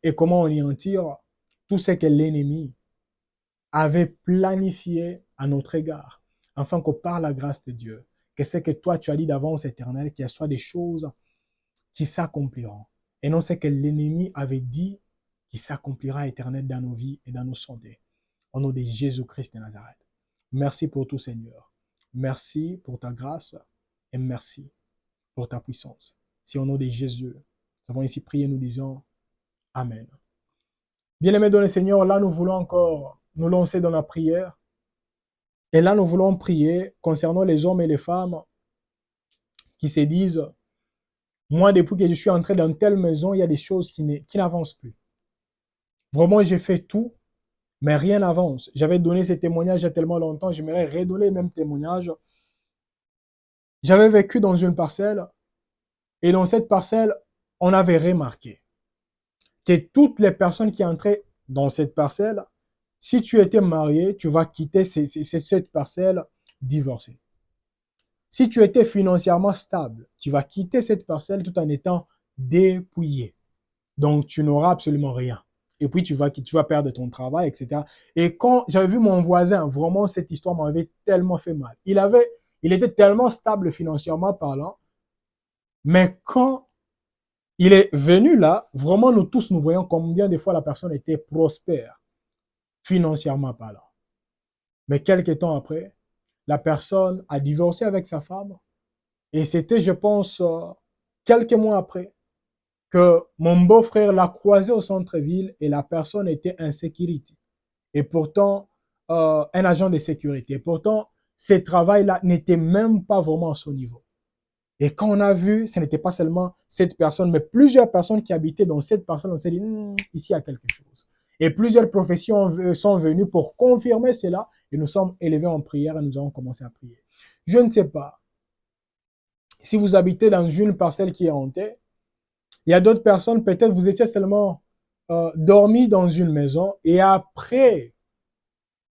et comment anéantir tout ce que l'ennemi avait planifié à notre égard, afin que par la grâce de Dieu, que ce que toi tu as dit d'avance, Éternel, qu'il y soit des choses qui s'accompliront, et non ce que l'ennemi avait dit qui s'accomplira, Éternel, dans nos vies et dans nos santé. Au nom de Jésus-Christ de Nazareth. Merci pour tout, Seigneur. Merci pour ta grâce et merci pour ta puissance. C'est au nom de Jésus. Nous avons ici prié, nous disons Amen. Bien-aimés dans le Seigneur, là nous voulons encore nous lancer dans la prière. Et là nous voulons prier concernant les hommes et les femmes qui se disent, moi depuis que je suis entré dans telle maison, il y a des choses qui n'avancent plus. Vraiment, j'ai fait tout, mais rien n'avance. J'avais donné ces témoignages il y a tellement longtemps, j'aimerais redonner les mêmes témoignages. J'avais vécu dans une parcelle, et dans cette parcelle, on avait remarqué que toutes les personnes qui entraient dans cette parcelle, si tu étais marié, tu vas quitter cette parcelle divorcée. Si tu étais financièrement stable, tu vas quitter cette parcelle tout en étant dépouillé. Donc, tu n'auras absolument rien. Et puis, tu vas perdre ton travail, etc. Et quand j'avais vu mon voisin, vraiment, cette histoire m'avait tellement fait mal. Il était tellement stable financièrement parlant, mais quand il est venu là, vraiment, nous tous, nous voyons combien de fois la personne était prospère, financièrement parlant. Mais quelques temps après, la personne a divorcé avec sa femme. Et c'était, je pense, quelques mois après, que mon beau-frère l'a croisé au centre-ville et la personne était en sécurité. Et pourtant, un agent de sécurité. Pourtant, ce travail-là n'était même pas vraiment à son niveau. Et quand on a vu, ce n'était pas seulement cette personne, mais plusieurs personnes qui habitaient dans cette parcelle, on s'est dit, ici, il y a quelque chose. Et plusieurs professions sont venues pour confirmer cela, et nous sommes élevés en prière et nous avons commencé à prier. Je ne sais pas si vous habitez dans une parcelle qui est hantée. Il y a d'autres personnes, peut-être vous étiez seulement dormi dans une maison, et après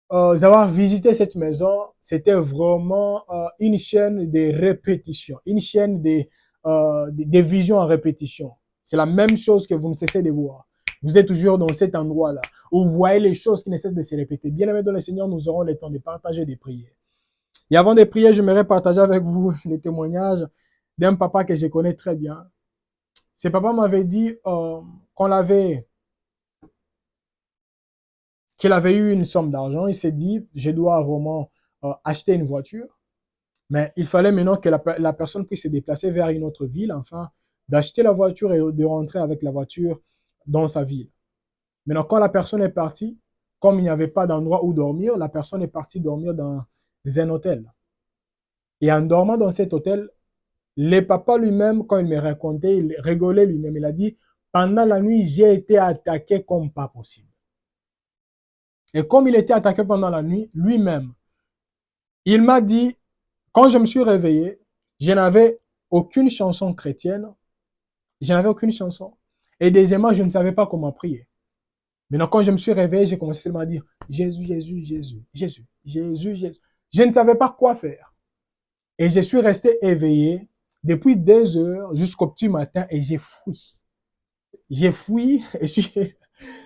avoir visité cette maison, c'était vraiment une chaîne de répétition, une chaîne de visions en répétition. C'est la même chose que vous ne cessez de voir. Vous êtes toujours dans cet endroit-là où vous voyez les choses qui ne cessent de se répéter. Bien aimés dans le Seigneur, nous aurons le temps de partager des prières. Et avant de prier, j'aimerais partager avec vous le témoignage d'un papa que je connais très bien. Ce papa m'avait dit qu'il avait eu une somme d'argent. Il s'est dit, je dois vraiment acheter une voiture. Mais il fallait maintenant que la personne puisse se déplacer vers une autre ville, afin d'acheter la voiture et de rentrer avec la voiture dans sa ville. Maintenant, quand la personne est partie, comme il n'y avait pas d'endroit où dormir, la personne est partie dormir dans un hôtel. Et en dormant dans cet hôtel, le papa lui-même, quand il me racontait, il rigolait lui-même. Il a dit, pendant la nuit, j'ai été attaqué comme pas possible. Et comme il était attaqué pendant la nuit, lui-même, il m'a dit, quand je me suis réveillé, je n'avais aucune chanson chrétienne. Je n'avais aucune chanson. Et deuxièmement, je ne savais pas comment prier. Maintenant, quand je me suis réveillé, j'ai commencé seulement à dire Jésus, Jésus, Jésus, Jésus, Jésus, Jésus. Je ne savais pas quoi faire. Et je suis resté éveillé depuis 2 heures jusqu'au petit matin et j'ai fui. J'ai fui et je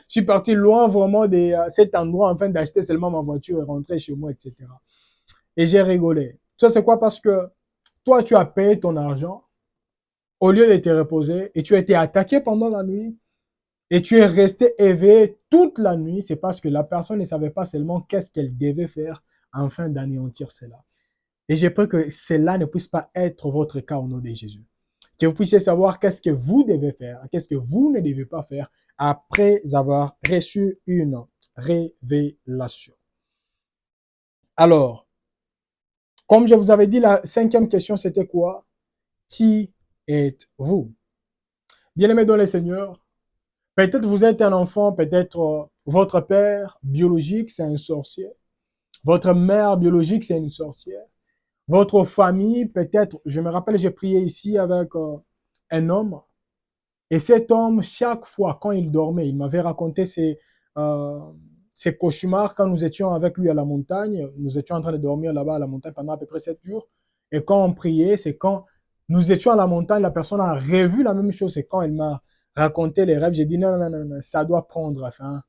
suis parti loin vraiment de cet endroit afin d'acheter seulement ma voiture et rentrer chez moi, etc. Et j'ai rigolé. Ça, c'est quoi? Parce que toi, tu as payé ton argent au lieu de te reposer et tu as été attaqué pendant la nuit et tu es resté éveillé toute la nuit. C'est parce que la personne ne savait pas seulement qu'est-ce qu'elle devait faire afin d'anéantir cela. Et j'ai peur que cela ne puisse pas être votre cas au nom de Jésus. Que vous puissiez savoir qu'est-ce que vous devez faire, qu'est-ce que vous ne devez pas faire après avoir reçu une révélation. Alors, comme je vous avais dit, la 5e question, c'était quoi? Qui êtes-vous? Bien-aimés dans le Seigneur, peut-être vous êtes un enfant, peut-être votre père biologique, c'est un sorcier. Votre mère biologique, c'est une sorcière. Votre famille, peut-être, je me rappelle, j'ai prié ici avec un homme. Et cet homme, chaque fois, quand il dormait, il m'avait raconté ses cauchemars quand nous étions avec lui à la montagne. Nous étions en train de dormir là-bas à la montagne pendant à peu près 7 jours. Et quand on priait, c'est quand nous étions à la montagne, la personne a revu la même chose. C'est quand elle m'a raconté les rêves, j'ai dit non, non, non, non, ça doit prendre fin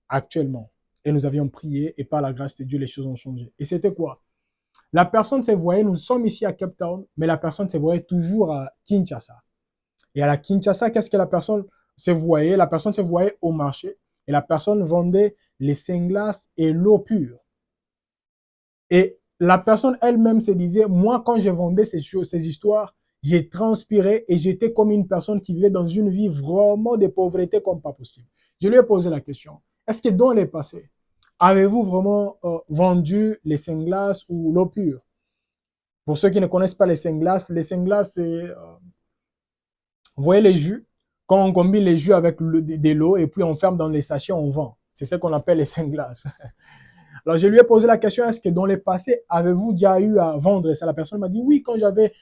actuellement. Et nous avions prié et par la grâce de Dieu, les choses ont changé. Et c'était quoi? La personne se voyait, nous sommes ici à Cape Town, mais la personne se voyait toujours à Kinshasa. Et à la Kinshasa, qu'est-ce que la personne se voyait? La personne se voyait au marché et la personne vendait les singlass et l'eau pure. Et la personne elle-même se disait, moi, quand je vendais ces histoires, j'ai transpiré et j'étais comme une personne qui vivait dans une vie vraiment de pauvreté comme pas possible. Je lui ai posé la question, est-ce que dans le passé, avez-vous vraiment vendu les singlass ou l'eau pure? Pour ceux qui ne connaissent pas les singlass, c'est, vous voyez les jus, quand on combine les jus avec de l'eau et puis on ferme dans les sachets, on vend. C'est ce qu'on appelle les singlass. Alors je lui ai posé la question, est-ce que dans le passé, avez-vous déjà eu à vendre ça? La personne m'a dit, oui, quand j'avais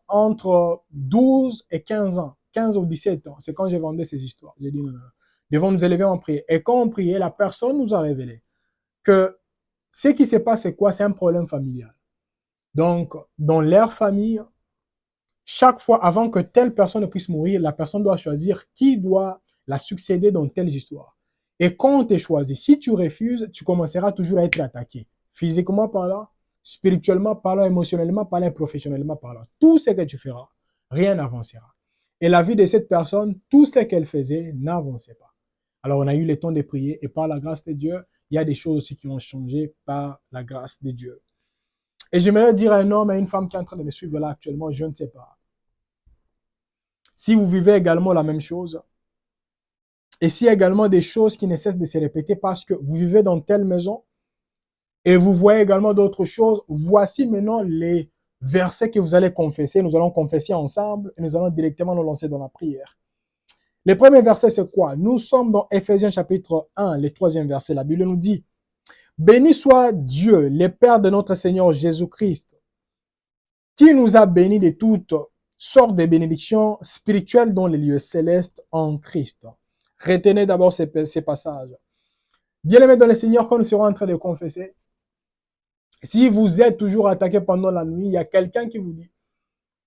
entre 12 et 15 ans, 15 ou 17 ans, c'est quand j'ai vendu ces histoires. J'ai dit, non, non, devons nous élever en prière. Et quand on priait, la personne nous a révélé que ce qui se passe, c'est quoi? C'est un problème familial. Donc, dans leur famille, chaque fois, avant que telle personne ne puisse mourir, la personne doit choisir qui doit la succéder dans telle histoire. Et quand on te choisit, si tu refuses, tu commenceras toujours à être attaqué. Physiquement parlant, spirituellement parlant, émotionnellement parlant, professionnellement parlant. Tout ce que tu feras, rien n'avancera. Et la vie de cette personne, tout ce qu'elle faisait n'avançait pas. Alors on a eu le temps de prier et par la grâce de Dieu, il y a des choses aussi qui ont changé par la grâce de Dieu. Et j'aimerais dire à un homme et à une femme qui est en train de me suivre là actuellement, je ne sais pas. Si vous vivez également la même chose, et s'il y a également des choses qui ne cessent de se répéter parce que vous vivez dans telle maison, et vous voyez également d'autres choses, voici maintenant les versets que vous allez confesser. Nous allons confesser ensemble et nous allons directement nous lancer dans la prière. Le premier verset, c'est quoi? Nous sommes dans Éphésiens chapitre 1, le 3e verset. La Bible nous dit, « Béni soit Dieu, le Père de notre Seigneur Jésus-Christ, qui nous a bénis de toutes sortes de bénédictions spirituelles dans les lieux célestes en Christ. » Retenez d'abord ces passages. Bien-aimés dans le Seigneur, quand nous serons en train de confesser, si vous êtes toujours attaqué pendant la nuit, il y a quelqu'un qui vous dit,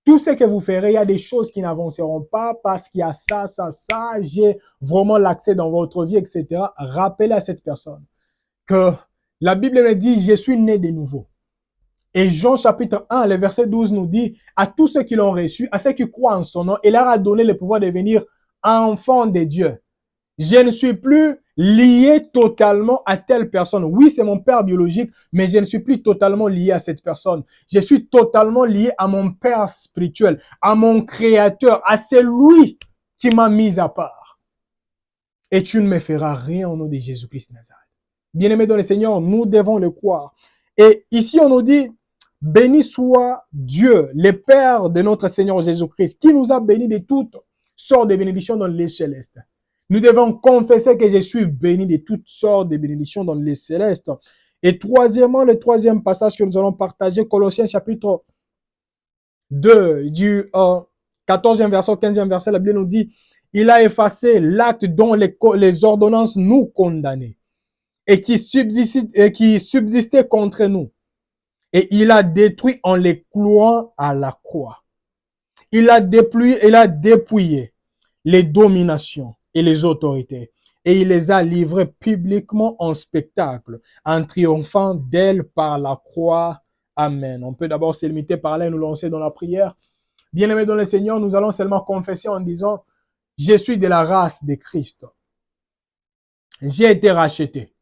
tout ce que vous ferez, il y a des choses qui n'avanceront pas parce qu'il y a ça, j'ai vraiment l'accès dans votre vie, etc. Rappelez à cette personne que la Bible me dit, je suis né de nouveau. Et Jean chapitre 1, le verset 12 nous dit, à tous ceux qui l'ont reçu, à ceux qui croient en son nom, il leur a donné le pouvoir de devenir enfants de Dieu. Je ne suis plus lié totalement à telle personne. Oui, c'est mon père biologique, mais je ne suis plus totalement lié à cette personne. Je suis totalement lié à mon père spirituel, à mon créateur, à celui qui m'a mis à part. Et tu ne me feras rien au nom de Jésus-Christ de Nazareth. Bien-aimés dans le Seigneur, nous devons le croire. Et ici, on nous dit, béni soit Dieu, le Père de notre Seigneur Jésus-Christ, qui nous a bénis de toutes sortes de bénédictions dans les célestes. Nous devons confesser que je suis béni de toutes sortes de bénédictions dans les célestes. Et troisièmement, le troisième passage que nous allons partager, Colossiens chapitre 2, du 14e verset au 15e verset, la Bible nous dit, il a effacé l'acte dont les ordonnances nous condamnaient et qui subsistait contre nous. Et il a détruit en les clouant à la croix. Il a dépouillé les dominations et les autorités. Et il les a livrées publiquement en spectacle, en triomphant d'elles par la croix. Amen. On peut d'abord se limiter par là et nous lancer dans la prière. Bien-aimés dans le Seigneur, nous allons seulement confesser en disant, je suis de la race de Christ. J'ai été racheté.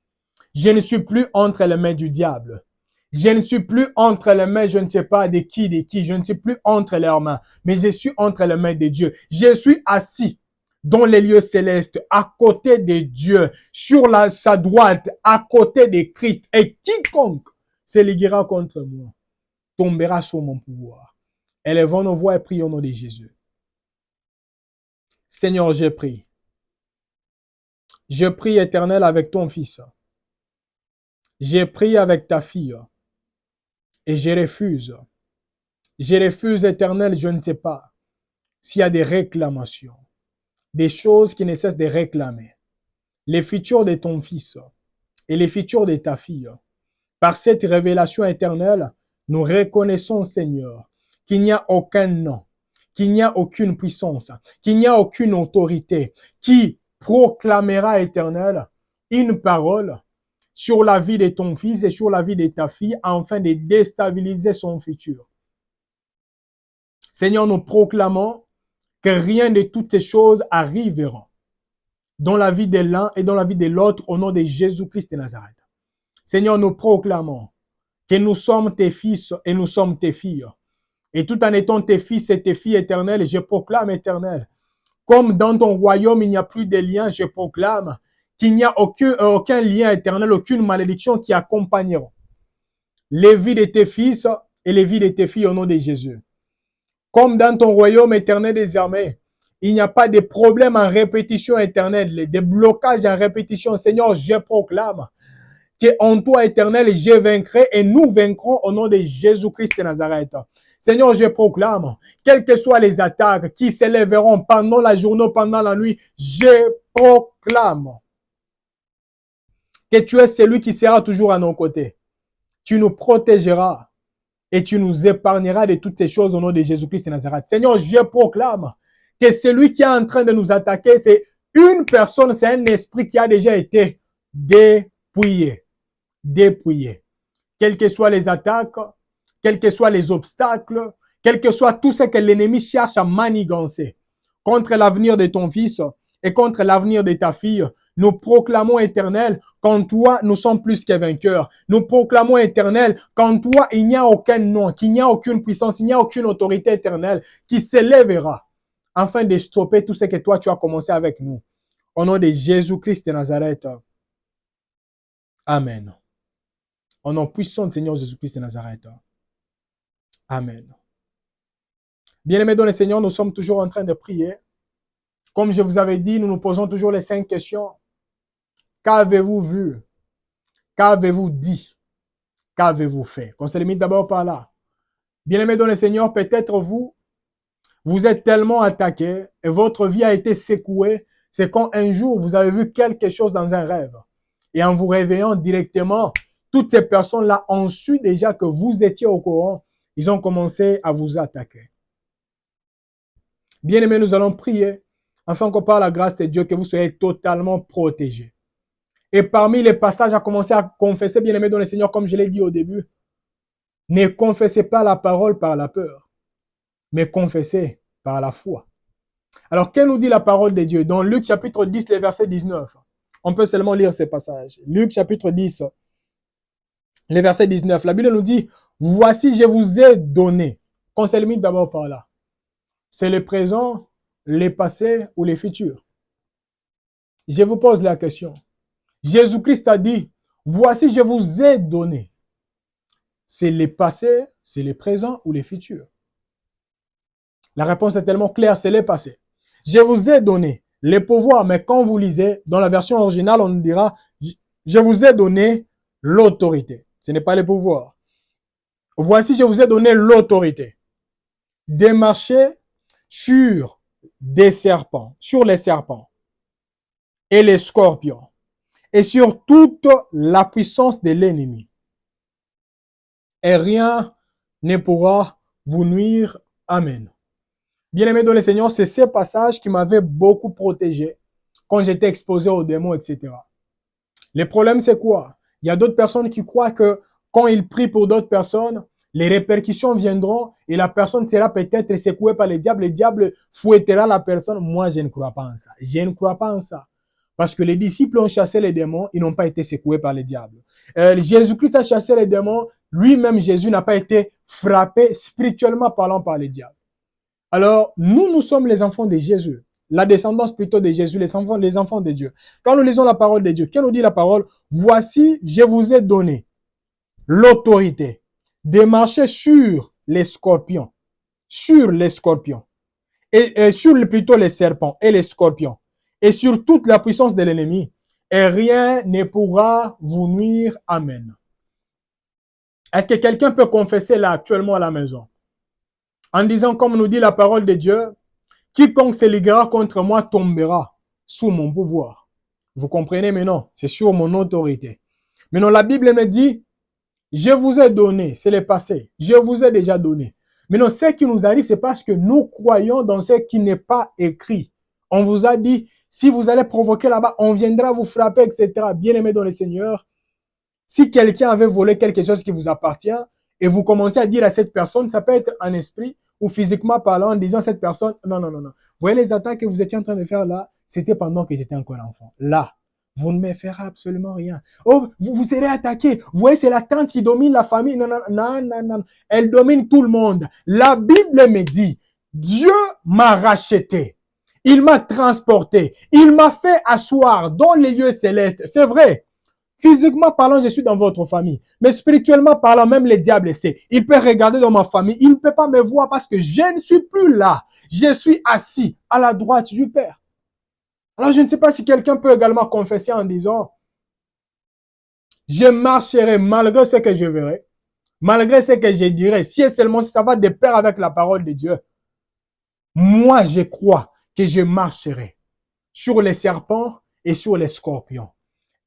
Je ne suis plus entre les mains du diable. Je ne suis plus entre les mains, je ne sais pas de qui. Je ne suis plus entre leurs mains, mais je suis entre les mains de Dieu. Je suis assis dans les lieux célestes, à côté de Dieu, sur sa droite, à côté de Christ. Et quiconque se liguera contre moi tombera sous mon pouvoir. Élevons nos voix et prions au nom de Jésus. Seigneur, je prie. Je prie, Éternel, avec ton Fils. Je prie avec ta fille. Et je refuse. Je refuse, Éternel, je ne sais pas s'il y a des réclamations, des choses qui ne cessent de réclamer. Les futurs de ton Fils et les futurs de ta fille. Par cette révélation éternelle, nous reconnaissons, Seigneur, qu'il n'y a aucun nom, qu'il n'y a aucune puissance, qu'il n'y a aucune autorité qui proclamera, Éternel, une parole sur la vie de ton fils et sur la vie de ta fille afin de déstabiliser son futur. Seigneur, nous proclamons que rien de toutes ces choses arrivera dans la vie de l'un et dans la vie de l'autre au nom de Jésus-Christ de Nazareth. Seigneur, nous proclamons que nous sommes tes fils et nous sommes tes filles. Et tout en étant tes fils et tes filles éternelles, je proclame, Éternel, comme dans ton royaume, il n'y a plus de liens, je proclame qu'il n'y a aucun lien éternel, aucune malédiction qui accompagnera les vies de tes fils et les vies de tes filles au nom de Jésus. Comme dans ton royaume éternel désormais, il n'y a pas de problème en répétition éternelle, des blocages en répétition. Seigneur, je proclame qu'en toi, éternel, je vaincrai et nous vaincrons au nom de Jésus-Christ de Nazareth. Seigneur, je proclame, quelles que soient les attaques qui s'élèveront pendant la journée, pendant la nuit, je proclame que tu es celui qui sera toujours à nos côtés. Tu nous protégeras et tu nous épargneras de toutes ces choses au nom de Jésus-Christ de Nazareth. Seigneur, je proclame que celui qui est en train de nous attaquer, c'est une personne, c'est un esprit qui a déjà été dépouillé. Quelles que soient les attaques, quels que soient les obstacles, quel que soit tout ce que l'ennemi cherche à manigancer contre l'avenir de ton fils et contre l'avenir de ta fille, nous proclamons, Éternel, qu'en toi, nous sommes plus que vainqueurs. Nous proclamons, Éternel, qu'en toi, il n'y a aucun nom, qu'il n'y a aucune puissance, il n'y a aucune autorité éternelle qui s'élèvera afin de stopper tout ce que toi, tu as commencé avec nous. Au nom de Jésus-Christ de Nazareth. Amen. Au nom puissant du Seigneur Jésus-Christ de Nazareth. Amen. Bien-aimés dans le Seigneur, nous sommes toujours en train de prier. Comme je vous avais dit, nous nous posons toujours les 5 questions. Qu'avez-vous vu? Qu'avez-vous dit? Qu'avez-vous fait? Qu'on se limite d'abord par là. Bien-aimés dans le Seigneur, peut-être vous êtes tellement attaqué et votre vie a été secouée. C'est quand un jour, vous avez vu quelque chose dans un rêve. Et en vous réveillant directement, toutes ces personnes-là ont su déjà que vous étiez au courant. Ils ont commencé à vous attaquer. Bien-aimés, nous allons prier afin que par la grâce de Dieu, que vous soyez totalement protégés. Et parmi les passages à commencer à confesser, bien-aimés dans le Seigneur, comme je l'ai dit au début, ne confessez pas la parole par la peur, mais confessez par la foi. Alors, qu'est-ce nous dit la parole de Dieu? Dans Luc chapitre 10, le verset 19. On peut seulement lire ces passages. Luc chapitre 10, le verset 19. La Bible nous dit, voici, je vous ai donné. Qu'on se limite d'abord par là. C'est le présent, le passé ou le futur. Je vous pose la question. Jésus-Christ a dit, voici, je vous ai donné. C'est le passé, c'est le présent ou le futur? La réponse est tellement claire, c'est le passé. Je vous ai donné les pouvoirs, mais quand vous lisez, dans la version originale, on dira, je vous ai donné l'autorité. Ce n'est pas les pouvoirs. Voici, je vous ai donné l'autorité de marcher sur des serpents, sur les serpents et les scorpions, et sur toute la puissance de l'ennemi. Et rien ne pourra vous nuire. Amen. Bien-aimé dans le Seigneur, c'est ces passages qui m'avaient beaucoup protégé quand j'étais exposé aux démons, etc. Le problème, c'est quoi? Il y a d'autres personnes qui croient que quand ils prient pour d'autres personnes, les répercussions viendront et la personne sera peut-être secouée par le diable fouettera la personne. Moi, je ne crois pas en ça. Je ne crois pas en ça. Parce que les disciples ont chassé les démons, ils n'ont pas été secoués par le diable. Jésus-Christ a chassé les démons, lui-même Jésus n'a pas été frappé spirituellement parlant par le diable. Alors, nous sommes les enfants de Jésus, la descendance plutôt de Jésus, les enfants de Dieu. Quand nous lisons la parole de Dieu, qu'est-ce nous dit la parole? Voici, je vous ai donné l'autorité de marcher sur les scorpions, et sur plutôt les serpents et les scorpions, et sur toute la puissance de l'ennemi, et rien ne pourra vous nuire. Amen. Est-ce que quelqu'un peut confesser là actuellement à la maison? En disant, comme nous dit la parole de Dieu, quiconque se liguera contre moi tombera sous mon pouvoir. Vous comprenez maintenant? C'est sur mon autorité. Maintenant, la Bible me dit, je vous ai donné, c'est le passé, je vous ai déjà donné. Maintenant, ce qui nous arrive, c'est parce que nous croyons dans ce qui n'est pas écrit. On vous a dit, si vous allez provoquer là-bas, on viendra vous frapper, etc. Bien-aimé dans le Seigneur, si quelqu'un avait volé quelque chose qui vous appartient, et vous commencez à dire à cette personne, ça peut être en esprit ou physiquement parlant, en disant à cette personne, non. Vous voyez les attaques que vous étiez en train de faire là, c'était pendant que j'étais encore enfant. Là, vous ne me ferez absolument rien. Oh, vous serez attaqué. Vous voyez, c'est la tante qui domine la famille. Non. Elle domine tout le monde. La Bible me dit, Dieu m'a racheté. Il m'a transporté. Il m'a fait asseoir dans les lieux célestes. C'est vrai. Physiquement parlant, je suis dans votre famille. Mais spirituellement parlant, même le diable sait. Il peut regarder dans ma famille. Il ne peut pas me voir parce que je ne suis plus là. Je suis assis à la droite du Père. Alors, je ne sais pas si quelqu'un peut également confesser en disant, je marcherai malgré ce que je verrai, malgré ce que je dirai, si et seulement ça va de pair avec la parole de Dieu. Moi, je crois que je marcherai sur les serpents et sur les scorpions.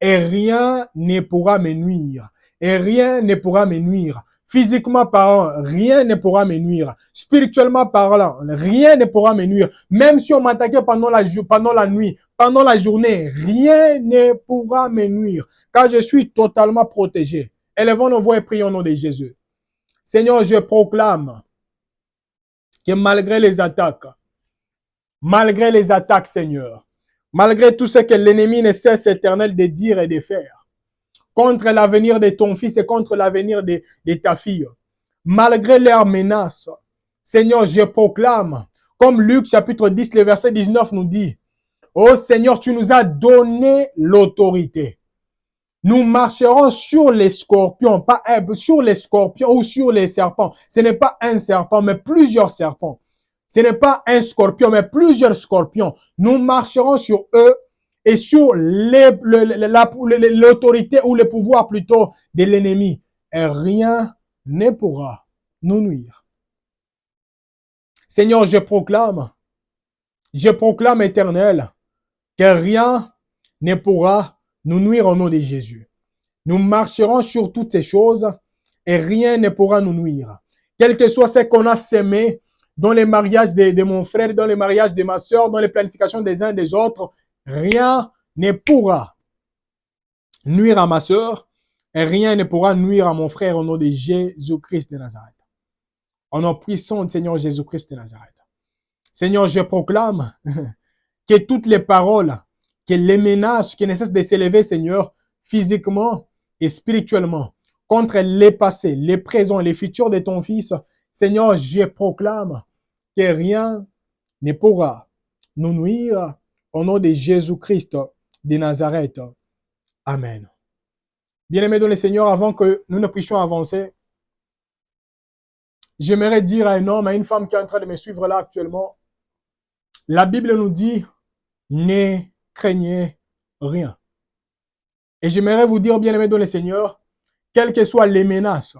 Et rien ne pourra me nuire. Et rien ne pourra me nuire. Physiquement parlant, rien ne pourra me nuire. Spirituellement parlant, rien ne pourra me nuire. Même si on m'attaquait pendant la nuit, pendant la journée, rien ne pourra me nuire. Car je suis totalement protégé. Élevons nos voix et prions au nom de Jésus. Seigneur, je proclame que malgré les attaques, Seigneur, malgré tout ce que l'ennemi ne cesse éternel de dire et de faire, contre l'avenir de ton fils et contre l'avenir de ta fille, malgré leurs menaces, Seigneur, je proclame, comme Luc chapitre 10, le verset 19 nous dit, oh Seigneur, tu nous as donné l'autorité Nous marcherons sur les scorpions, pas sur les scorpions ou sur les serpents. Ce n'est pas un serpent, mais plusieurs serpents. Ce n'est pas un scorpion, mais plusieurs scorpions. Nous marcherons sur eux et sur l'autorité ou le pouvoir plutôt de l'ennemi. Et rien ne pourra nous nuire. Seigneur, je proclame, Éternel, que rien ne pourra nous nuire au nom de Jésus. Nous marcherons sur toutes ces choses et rien ne pourra nous nuire. Quel que soit ce qu'on a semé dans les mariages de mon frère, dans les mariages de ma soeur, dans les planifications des uns des autres, rien ne pourra nuire à ma soeur et rien ne pourra nuire à mon frère au nom de Jésus-Christ de Nazareth. Au nom puissant du Seigneur Jésus-Christ de Nazareth. Seigneur, je proclame que toutes les paroles, que les menaces qui ne cessent de s'élever, Seigneur, physiquement et spirituellement, contre les passés, les présents et les futurs de ton Fils, Seigneur, je proclame que rien ne pourra nous nuire au nom de Jésus-Christ de Nazareth. Amen. Bien-aimés dans le Seigneur, avant que nous ne puissions avancer, j'aimerais dire à un homme, à une femme qui est en train de me suivre là actuellement, la Bible nous dit, ne craignez rien. Et j'aimerais vous dire, bien-aimés dans le Seigneur, quelles que soient les menaces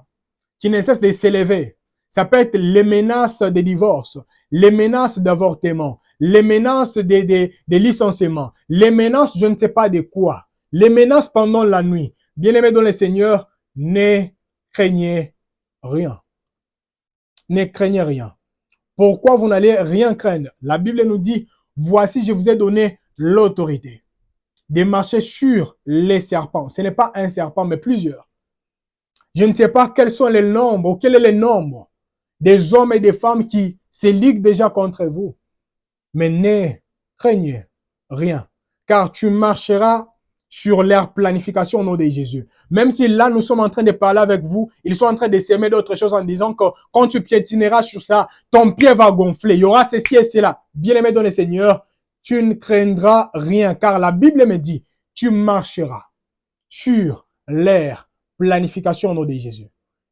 qui ne cessent de s'élever, ça peut être les menaces de divorce, les menaces d'avortement, les menaces de licenciement, les menaces je ne sais pas de quoi, les menaces pendant la nuit. Bien-aimés dans le Seigneur, ne craignez rien. Ne craignez rien. Pourquoi vous n'allez rien craindre? La Bible nous dit, voici, je vous ai donné l'autorité de marcher sur les serpents. Ce n'est pas un serpent, mais plusieurs. Je ne sais pas quels sont les nombres, ou quel est le nombre des hommes et des femmes qui se liguent déjà contre vous. Mais ne craignez rien, car tu marcheras sur leur planification au nom de Jésus. Même si là, nous sommes en train de parler avec vous, ils sont en train de s'aimer d'autres choses en disant que quand tu piétineras sur ça, ton pied va gonfler. Il y aura ceci et cela. Bien-aimé dans le Seigneur, tu ne craindras rien, car la Bible me dit, tu marcheras sur leur planification au nom de Jésus.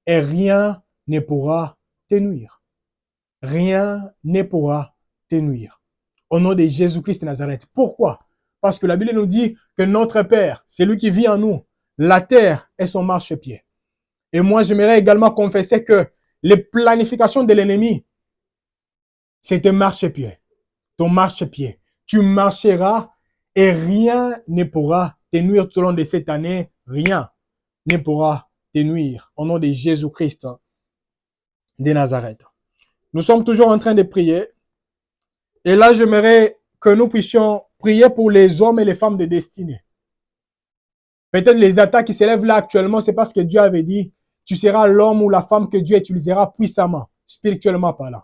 Et rien ne pourra te nuire. Rien ne pourra te nuire. Au nom de Jésus-Christ de Nazareth. Pourquoi? Parce que la Bible nous dit que notre Père, c'est lui qui vit en nous. La terre est son marchepied. Et moi, j'aimerais également confesser que les planifications de l'ennemi, c'est un marchepied. Ton marchepied. Tu marcheras et rien ne pourra te nuire tout au long de cette année. Rien ne pourra te nuire. Au nom de Jésus-Christ de Nazareth. Nous sommes toujours en train de prier. Et là, j'aimerais que nous puissions prier pour les hommes et les femmes de destinée. Peut-être les attaques qui s'élèvent là actuellement, c'est parce que Dieu avait dit, tu seras l'homme ou la femme que Dieu utilisera puissamment, spirituellement parlant.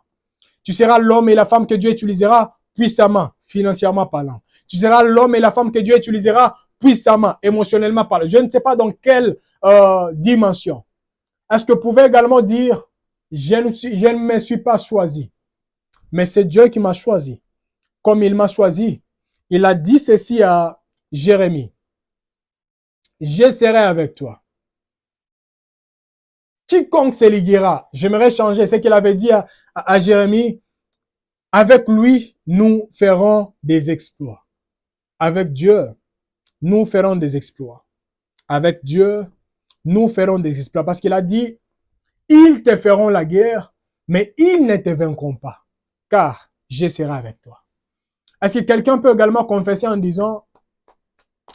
Tu seras l'homme et la femme que Dieu utilisera puissamment, financièrement parlant. Tu seras l'homme et la femme que Dieu utilisera puissamment, émotionnellement parlant. Je ne sais pas dans quelle dimension. Est-ce que vous pouvez également dire, je ne me suis pas choisi, mais c'est Dieu qui m'a choisi. Comme il m'a choisi, il a dit ceci à Jérémie. Je serai avec toi. Quiconque se liguera, j'aimerais changer ce qu'il avait dit à Jérémie. Avec lui, nous ferons des exploits. Avec Dieu, nous ferons des exploits. Avec Dieu, nous ferons des exploits. Parce qu'il a dit, ils te feront la guerre, mais ils ne te vaincront pas, car je serai avec toi. Est-ce que quelqu'un peut également confesser en disant,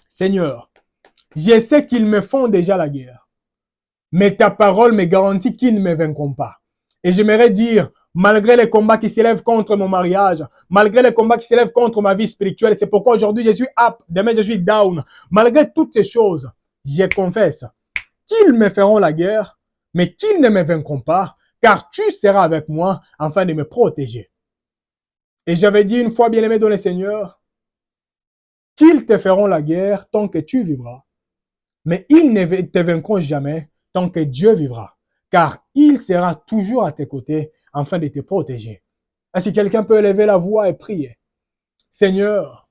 Seigneur, je sais qu'ils me font déjà la guerre, mais ta parole me garantit qu'ils ne me vaincront pas. Et j'aimerais dire, malgré les combats qui s'élèvent contre mon mariage, malgré les combats qui s'élèvent contre ma vie spirituelle, c'est pourquoi aujourd'hui je suis up, demain je suis down. Malgré toutes ces choses, je confesse qu'ils me feront la guerre, mais qu'ils ne me vaincront pas, car tu seras avec moi afin de me protéger. Et j'avais dit une fois, bien-aimé dans le Seigneur, qu'ils te feront la guerre tant que tu vivras, mais ils ne te vaincront jamais tant que Dieu vivra, car il sera toujours à tes côtés afin de te protéger. Est-ce que quelqu'un peut élever la voix et prier? Seigneur,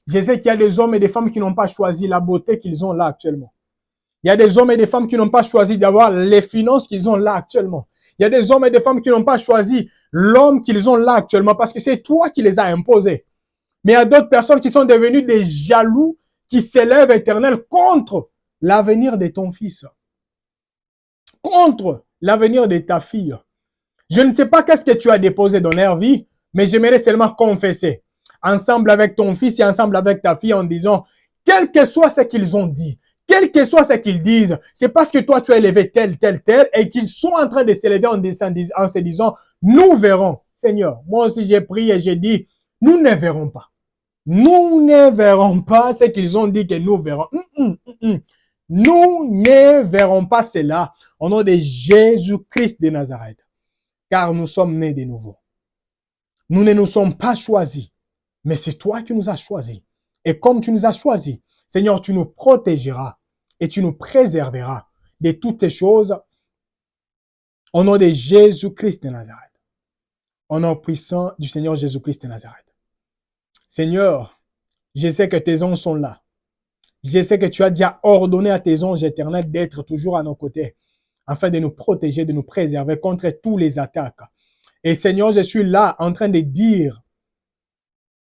Je sais qu'il y a des hommes et des femmes qui n'ont pas choisi la beauté qu'ils ont là actuellement. Il y a des hommes et des femmes qui n'ont pas choisi d'avoir les finances qu'ils ont là actuellement. Il y a des hommes et des femmes qui n'ont pas choisi l'homme qu'ils ont là actuellement parce que c'est toi qui les as imposés. Mais il y a d'autres personnes qui sont devenues des jaloux qui s'élèvent éternel contre l'avenir de ton fils, contre l'avenir de ta fille. Je ne sais pas qu'est-ce que tu as déposé dans leur vie, mais j'aimerais seulement confesser ensemble avec ton fils et ensemble avec ta fille en disant, quel que soit ce qu'ils ont dit, quel que soit ce qu'ils disent, c'est parce que toi tu as élevé tel, tel, tel, et qu'ils sont en train de s'élever en se disant, nous verrons. Seigneur, moi aussi j'ai prié et j'ai dit, nous ne verrons pas. Nous ne verrons pas ce qu'ils ont dit que nous verrons. Nous ne verrons pas cela au nom de Jésus-Christ de Nazareth, car nous sommes nés de nouveau. Nous ne nous sommes pas choisis, mais c'est toi qui nous as choisis. Et comme tu nous as choisis, Seigneur, tu nous protégeras et tu nous préserveras de toutes ces choses au nom de Jésus-Christ de Nazareth. Au nom puissant du Seigneur Jésus-Christ de Nazareth. Seigneur, je sais que tes anges sont là. Je sais que tu as déjà ordonné à tes anges éternels d'être toujours à nos côtés, afin de nous protéger, de nous préserver contre tous les attaques. Et Seigneur, je suis là en train de dire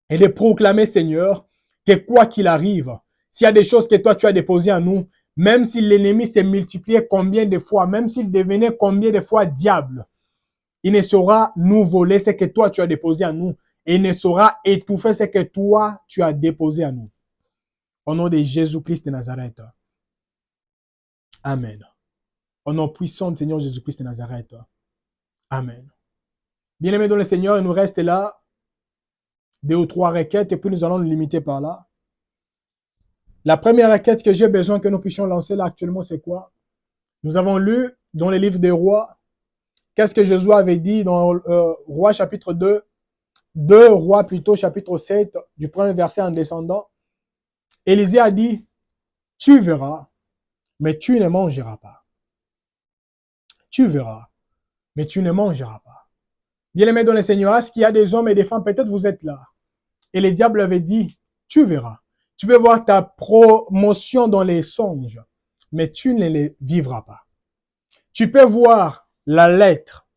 et de proclamer, Seigneur, que quoi qu'il arrive, s'il y a des choses que toi tu as déposées en nous, même si l'ennemi s'est multiplié combien de fois, même s'il devenait combien de fois diable, il ne saura nous voler ce que toi tu as déposé en nous et il ne saura étouffer ce que toi tu as déposé en nous. Au nom de Jésus-Christ de Nazareth. Amen. Au nom puissant du Seigneur Jésus-Christ de Nazareth. Amen. Bien-aimés dans le Seigneur, il nous reste là 2 ou 3 requêtes et puis nous allons nous limiter par là. La première requête que j'ai besoin que nous puissions lancer là actuellement, c'est quoi? Nous avons lu dans les livres des rois, qu'est-ce que Josué avait dit dans Rois chapitre 2, 2 Rois plutôt chapitre 7, du premier verset en descendant. Élisée a dit, tu verras, mais tu ne mangeras pas. Tu verras, mais tu ne mangeras pas. Bien-aimés dans le Seigneur, est-ce qu'il y a des hommes et des femmes, peut-être vous êtes là, et le diable avait dit, tu verras. Tu peux voir ta promotion dans les songes, mais tu ne les vivras pas. Tu peux voir la lettre,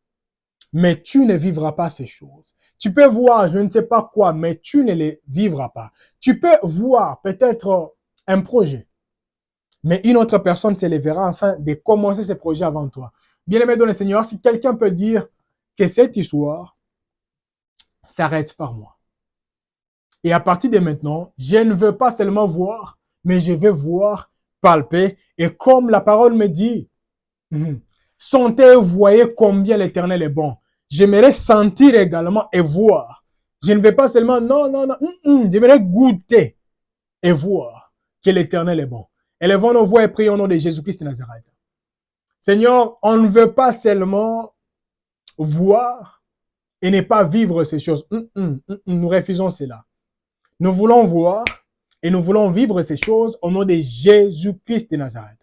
mais tu ne vivras pas ces choses. Tu peux voir je ne sais pas quoi, mais tu ne les vivras pas. Tu peux voir peut-être un projet, mais une autre personne se lèvera afin de commencer ce projet avant toi. Bien-aimé dans le Seigneur, si quelqu'un peut dire que cette histoire s'arrête par moi. Et à partir de maintenant, je ne veux pas seulement voir, mais je vais voir, palper. Et comme la parole me dit, sentez et voyez combien l'Éternel est bon. J'aimerais sentir également et voir. Je ne vais pas seulement, non, j'aimerais goûter et voir que l'Éternel est bon. Élevons nos voix et prions au nom de Jésus-Christ de Nazareth. Seigneur, on ne veut pas seulement voir et ne pas vivre ces choses. Nous refusons cela. Nous voulons voir et nous voulons vivre ces choses au nom de Jésus-Christ de Nazareth.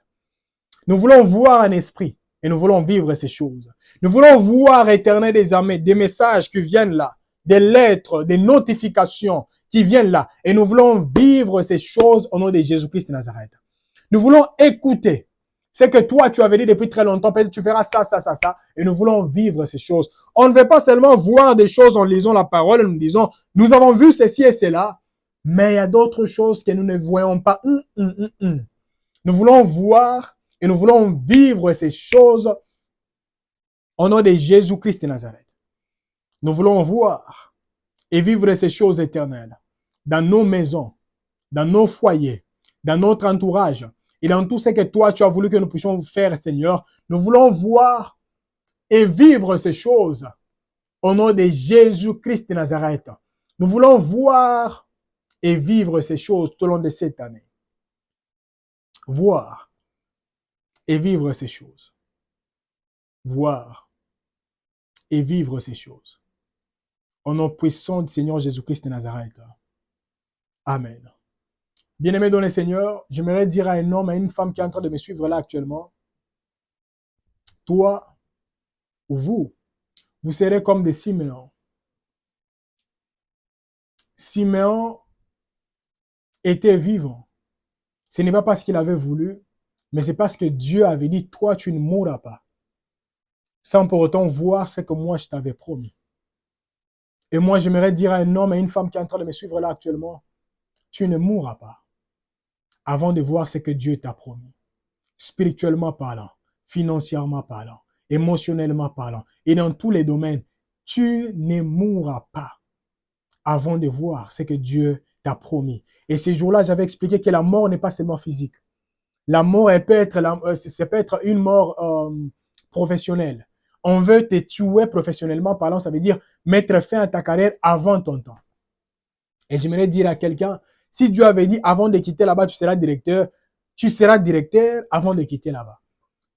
Nous voulons voir en esprit et nous voulons vivre ces choses. Nous voulons voir, Éternel des armées, des messages qui viennent là, des lettres, des notifications qui viennent là. Et nous voulons vivre ces choses au nom de Jésus-Christ de Nazareth. Nous voulons écouter ce que toi tu avais dit depuis très longtemps. Peut-être tu feras ça. Et nous voulons vivre ces choses. On ne veut pas seulement voir des choses en lisant la parole et nous disons, nous avons vu ceci et cela. Mais il y a d'autres choses que nous ne voyons pas. Nous voulons voir et nous voulons vivre ces choses au nom de Jésus-Christ de Nazareth. Nous voulons voir et vivre ces choses éternelles dans nos maisons, dans nos foyers, dans notre entourage et dans tout ce que toi tu as voulu que nous puissions faire, Seigneur. Nous voulons voir et vivre ces choses au nom de Jésus-Christ de Nazareth. Nous voulons voir et vivre ces choses tout au long de cette année. Voir et vivre ces choses. Voir et vivre ces choses. Au nom puissant du Seigneur Jésus-Christ de Nazareth. Amen. Bien-aimé dans le Seigneur, j'aimerais dire à un homme, à une femme qui est en train de me suivre là actuellement, toi ou vous serez comme des Siméon. Siméon était vivant, ce n'est pas parce qu'il avait voulu, mais c'est parce que Dieu avait dit, toi, tu ne mourras pas, sans pour autant voir ce que moi, je t'avais promis. Et moi, j'aimerais dire à un homme et à une femme qui est en train de me suivre là actuellement, tu ne mourras pas avant de voir ce que Dieu t'a promis. Spirituellement parlant, financièrement parlant, émotionnellement parlant, et dans tous les domaines, tu ne mourras pas avant de voir ce que Dieu t'a promis. Et ces jours-là, j'avais expliqué que la mort n'est pas seulement physique. La mort, ça peut être une mort professionnelle. On veut te tuer professionnellement parlant, ça veut dire mettre fin à ta carrière avant ton temps. Et j'aimerais dire à quelqu'un, si Dieu avait dit avant de quitter là-bas, tu seras directeur avant de quitter là-bas.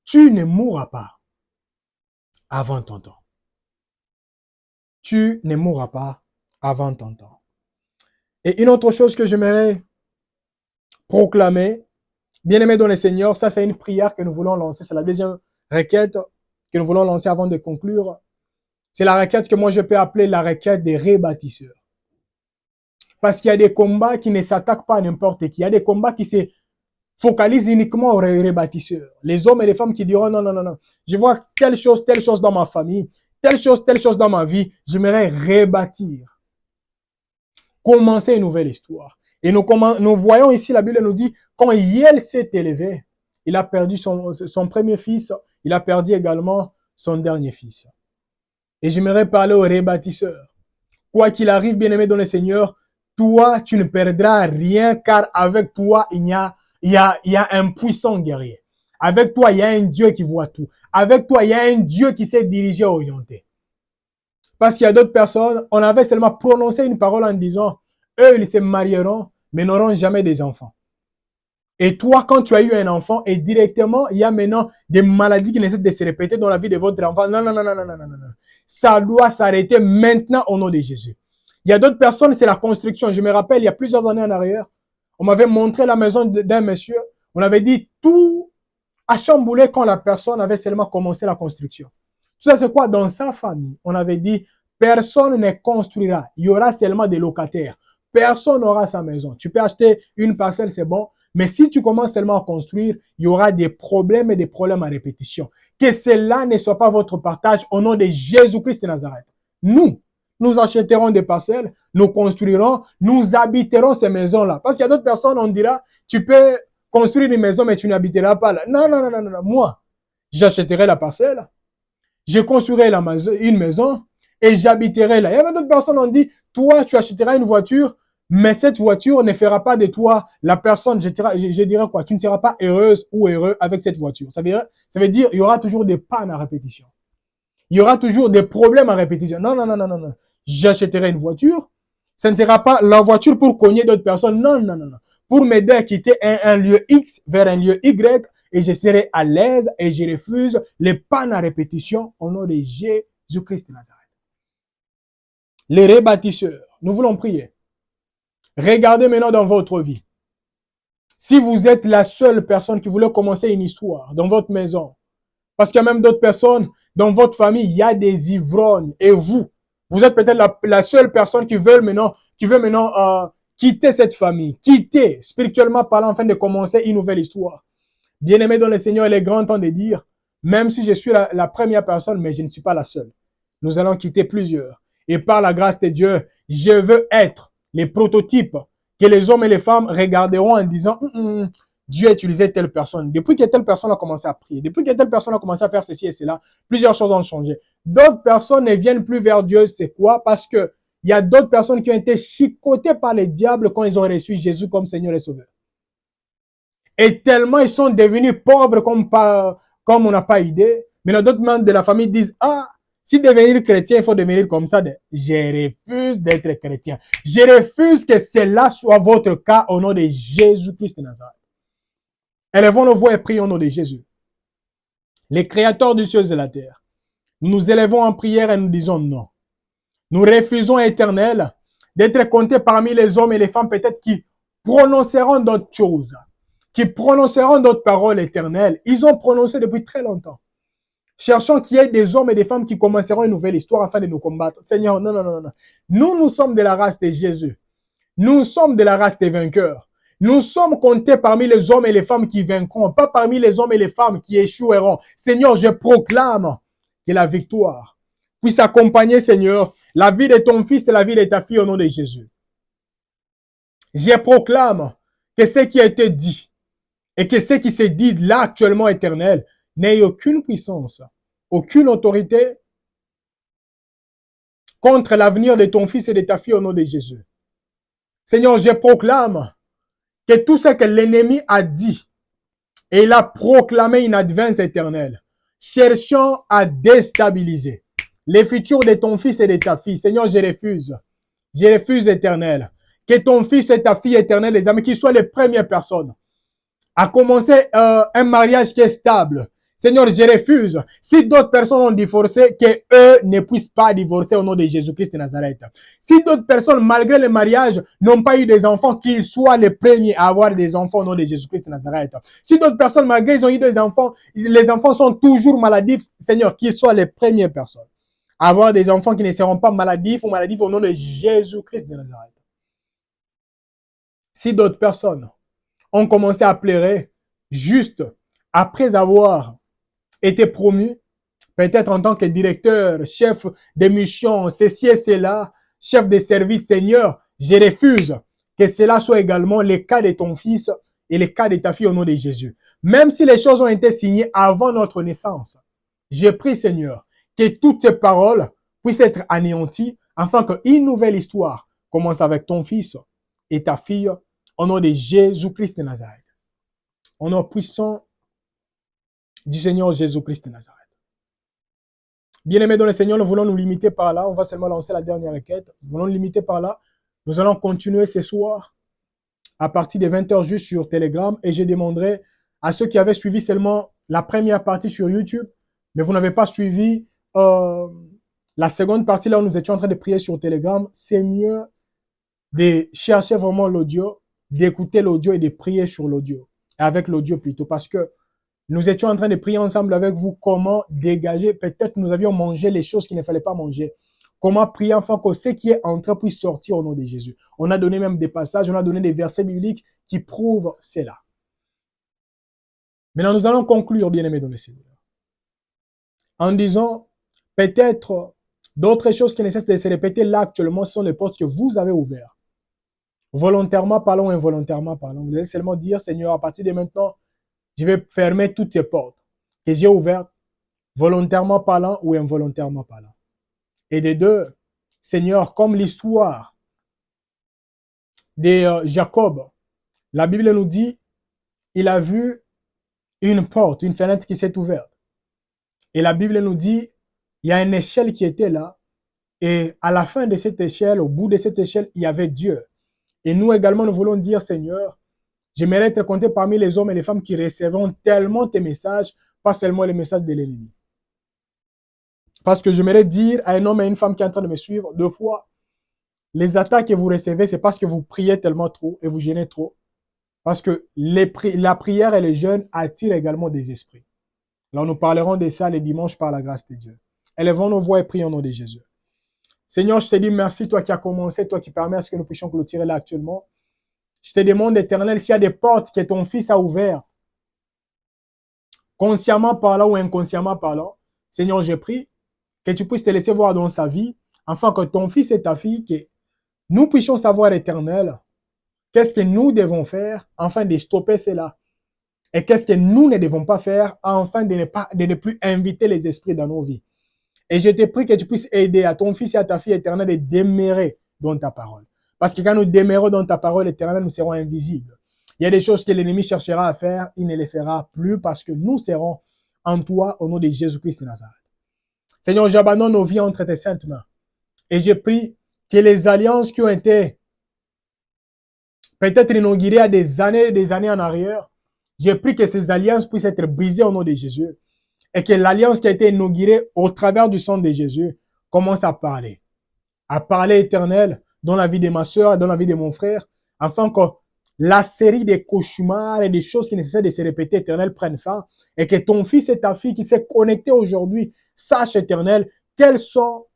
Tu ne mourras pas avant ton temps. Tu ne mourras pas avant ton temps. Et une autre chose que j'aimerais proclamer, bien-aimé dans le Seigneur, ça c'est une prière que nous voulons lancer. C'est la deuxième requête que nous voulons lancer avant de conclure. C'est la requête que moi je peux appeler la requête des rebâtisseurs. Parce qu'il y a des combats qui ne s'attaquent pas à n'importe qui. Il y a des combats qui se focalisent uniquement aux rebâtisseurs. Les hommes et les femmes qui diront non, non, non, non. Je vois telle chose dans ma famille, telle chose dans ma vie. J'aimerais rebâtir. Commencer une nouvelle histoire. Et nous voyons ici, la Bible nous dit, quand Hiel s'est élevé, il a perdu son premier fils, il a perdu également son dernier fils. Et j'aimerais parler aux rebâtisseurs. Quoi qu'il arrive, bien-aimé dans le Seigneur, toi, tu ne perdras rien, car avec toi, il y a un puissant guerrier. Avec toi, il y a un Dieu qui voit tout. Avec toi, il y a un Dieu qui sait diriger et orienter. Parce qu'il y a d'autres personnes, on avait seulement prononcé une parole en disant, eux, ils se marieront, mais n'auront jamais des enfants. Et toi, quand tu as eu un enfant, et directement, il y a maintenant des maladies qui nécessitent de se répéter dans la vie de votre enfant. Non, non, non, non, non, non, non, non. Ça doit s'arrêter maintenant au nom de Jésus. Il y a d'autres personnes, c'est la construction. Je me rappelle, il y a plusieurs années en arrière, on m'avait montré la maison d'un monsieur. On avait dit tout a chamboulé quand la personne avait seulement commencé la construction. Tout ça, c'est quoi? Dans sa famille, on avait dit, personne ne construira. Il y aura seulement des locataires. Personne n'aura sa maison. Tu peux acheter une parcelle, c'est bon. Mais si tu commences seulement à construire, il y aura des problèmes et des problèmes à répétition. Que cela ne soit pas votre partage au nom de Jésus-Christ de Nazareth. Nous achèterons des parcelles, nous construirons, nous habiterons ces maisons-là. Parce qu'il y a d'autres personnes, on dira, tu peux construire une maison, mais tu n'habiteras pas là. Non, non, non, non, non. Moi, j'achèterai la parcelle, je construirai une maison et j'habiterai là. Il y a d'autres personnes qui ont dit, toi, tu achèteras une voiture, mais cette voiture ne fera pas de toi la personne, je dirais quoi, tu ne seras pas heureuse ou heureux avec cette voiture. Ça veut dire, il y aura toujours des pannes à répétition. Il y aura toujours des problèmes à répétition. Non, non, non, non, non, non. J'achèterai une voiture. Ce ne sera pas la voiture pour cogner d'autres personnes. Non, non, non, non. Pour m'aider à quitter un lieu X vers un lieu Y, et je serai à l'aise et je refuse les pannes à répétition au nom de Jésus-Christ de Nazareth. Les rebâtisseurs, nous voulons prier. Regardez maintenant dans votre vie. Si vous êtes la seule personne qui voulait commencer une histoire dans votre maison, parce qu'il y a même d'autres personnes dans votre famille, il y a des ivrognes. Et vous êtes peut-être la seule personne qui veut maintenant quitter cette famille, quitter spirituellement parlant afin de commencer une nouvelle histoire. Bien-aimé dans le Seigneur, il est grand temps de dire, même si je suis la première personne, mais je ne suis pas la seule. Nous allons quitter plusieurs. Et par la grâce de Dieu, je veux être les prototypes que les hommes et les femmes regarderont en disant, Dieu a utilisé telle personne. Depuis que telle personne a commencé à prier, depuis que telle personne a commencé à faire ceci et cela, plusieurs choses ont changé. D'autres personnes ne viennent plus vers Dieu. C'est quoi? Parce que il y a d'autres personnes qui ont été chicotées par les diables quand ils ont reçu Jésus comme Seigneur et Sauveur. Et tellement ils sont devenus pauvres comme on n'a pas idée. Mais d'autres membres de la famille disent, si devenir chrétien, il faut devenir comme ça. Je refuse d'être chrétien. Je refuse que cela soit votre cas au nom de Jésus-Christ de Nazareth. Élevons nos voix et prions au nom de Jésus. Les créateurs du ciel et de la terre. Nous nous élevons en prière et nous disons non. Nous refusons, Éternel, d'être comptés parmi les hommes et les femmes peut-être qui prononceront d'autres choses, qui prononceront d'autres paroles éternelles. Ils ont prononcé depuis très longtemps. Cherchons qu'il y ait des hommes et des femmes qui commenceront une nouvelle histoire afin de nous combattre. Seigneur, non, non, non, non. Nous sommes de la race de Jésus. Nous sommes de la race des vainqueurs. Nous sommes comptés parmi les hommes et les femmes qui vaincront, pas parmi les hommes et les femmes qui échoueront. Seigneur, je proclame que la victoire puisse accompagner, Seigneur, la vie de ton fils et la vie de ta fille au nom de Jésus. Je proclame que ce qui a été dit et que ce qui se dit là actuellement éternel n'ait aucune puissance, aucune autorité contre l'avenir de ton fils et de ta fille au nom de Jésus. Seigneur, je proclame que tout ce que l'ennemi a dit et il a proclamé une advance éternelle, cherchant à déstabiliser les futurs de ton fils et de ta fille. Seigneur, je refuse. Je refuse, éternel. Que ton fils et ta fille éternelle, les amis, qu'ils soient les premières personnes à commencer un mariage qui est stable. Seigneur, je refuse. Si d'autres personnes ont divorcé, qu'eux ne puissent pas divorcer au nom de Jésus-Christ de Nazareth. Si d'autres personnes, malgré le mariage, n'ont pas eu des enfants, qu'ils soient les premiers à avoir des enfants au nom de Jésus-Christ de Nazareth. Si d'autres personnes, malgré ils ont eu des enfants, les enfants sont toujours maladifs, Seigneur, qu'ils soient les premières personnes à avoir des enfants qui ne seront pas maladifs ou maladifs au nom de Jésus-Christ de Nazareth. Si d'autres personnes ont commencé à pleurer juste après avoir été promu, peut-être en tant que directeur, chef de mission, ceci et cela, chef de service, Seigneur, je refuse que cela soit également le cas de ton fils et le cas de ta fille au nom de Jésus. Même si les choses ont été signées avant notre naissance, je prie, Seigneur, que toutes ces paroles puissent être anéanties afin qu'une nouvelle histoire commence avec ton fils et ta fille au nom de Jésus-Christ de Nazareth. Au nom puissant du Seigneur Jésus-Christ de Nazareth. Bien-aimés dans le Seigneur, nous voulons nous limiter par là. On va seulement lancer la dernière requête. Nous voulons nous limiter par là. Nous allons continuer ce soir à partir de 20h juste sur Telegram et je demanderai à ceux qui avaient suivi seulement la première partie sur YouTube, mais vous n'avez pas suivi la seconde partie là où nous étions en train de prier sur Telegram, c'est mieux de chercher vraiment l'audio, d'écouter l'audio et de prier sur l'audio, avec l'audio plutôt, parce que nous étions en train de prier ensemble avec vous comment dégager, peut-être nous avions mangé les choses qu'il ne fallait pas manger. Comment prier afin que ce qui est entré puisse sortir au nom de Jésus. On a donné même des passages, on a donné des versets bibliques qui prouvent cela. Maintenant, nous allons conclure, bien-aimés dans le Seigneur, en disant peut-être d'autres choses qui nécessitent de se répéter là actuellement sont les portes que vous avez ouvertes. Volontairement parlant ou involontairement parlant. Vous allez seulement dire, Seigneur, à partir de maintenant, je vais fermer toutes ces portes que j'ai ouvertes, volontairement parlant ou involontairement parlant. Et des deux, Seigneur, comme l'histoire de Jacob, la Bible nous dit, il a vu une porte, une fenêtre qui s'est ouverte. Et la Bible nous dit, il y a une échelle qui était là. Et à la fin de cette échelle, au bout de cette échelle, il y avait Dieu. Et nous également, nous voulons dire, Seigneur, j'aimerais être compté parmi les hommes et les femmes qui recevront tellement tes messages, pas seulement les messages de l'ennemi. Parce que j'aimerais dire à un homme et à une femme qui est en train de me suivre 2 fois, les attaques que vous recevez, c'est parce que vous priez tellement trop et vous gênez trop. Parce que la prière et les jeûnes attirent également des esprits. Alors nous parlerons de ça les dimanches par la grâce de Dieu. Élevons nos voix et prions au nom de Jésus. Seigneur, je te dis merci, toi qui as commencé, toi qui permets à ce que nous puissions clôturer là actuellement. Je te demande, Éternel, s'il y a des portes que ton Fils a ouvertes, consciemment parlant ou inconsciemment parlant, Seigneur, je prie que tu puisses te laisser voir dans sa vie, afin que ton fils et ta fille, que nous puissions savoir, Éternel, qu'est-ce que nous devons faire afin de stopper cela. Et qu'est-ce que nous ne devons pas faire afin de ne plus inviter les esprits dans nos vies. Et je te prie que tu puisses aider à ton fils et à ta fille éternelle de demeurer dans ta parole. Parce que quand nous demeurons dans ta parole éternelle, nous serons invisibles. Il y a des choses que l'ennemi cherchera à faire, il ne les fera plus parce que nous serons en toi au nom de Jésus-Christ de Nazareth. Seigneur, j'abandonne nos vies entre tes saintes mains. Et je prie que les alliances qui ont été peut-être inaugurées à des années en arrière, je prie que ces alliances puissent être brisées au nom de Jésus. Et que l'alliance qui a été inaugurée au travers du sang de Jésus commence à parler éternel dans la vie de ma soeur et dans la vie de mon frère, afin que la série des cauchemars et des choses qui nécessitent de se répéter éternel prennent fin, et que ton fils et ta fille qui s'est connecté aujourd'hui sache éternel quelles sont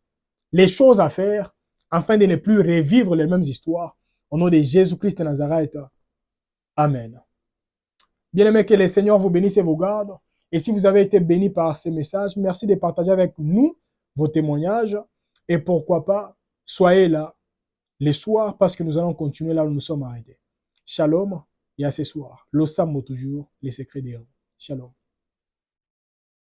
les choses à faire afin de ne plus revivre les mêmes histoires. Au nom de Jésus-Christ de Nazareth. Amen. Bien-aimés, que le Seigneur vous bénisse et vous garde. Et si vous avez été béni par ces messages, merci de partager avec nous vos témoignages. Et pourquoi pas, soyez là les soirs parce que nous allons continuer là où nous sommes arrêtés. Shalom et à ce soir. L'Osam toujours, les secrets des héros. Shalom.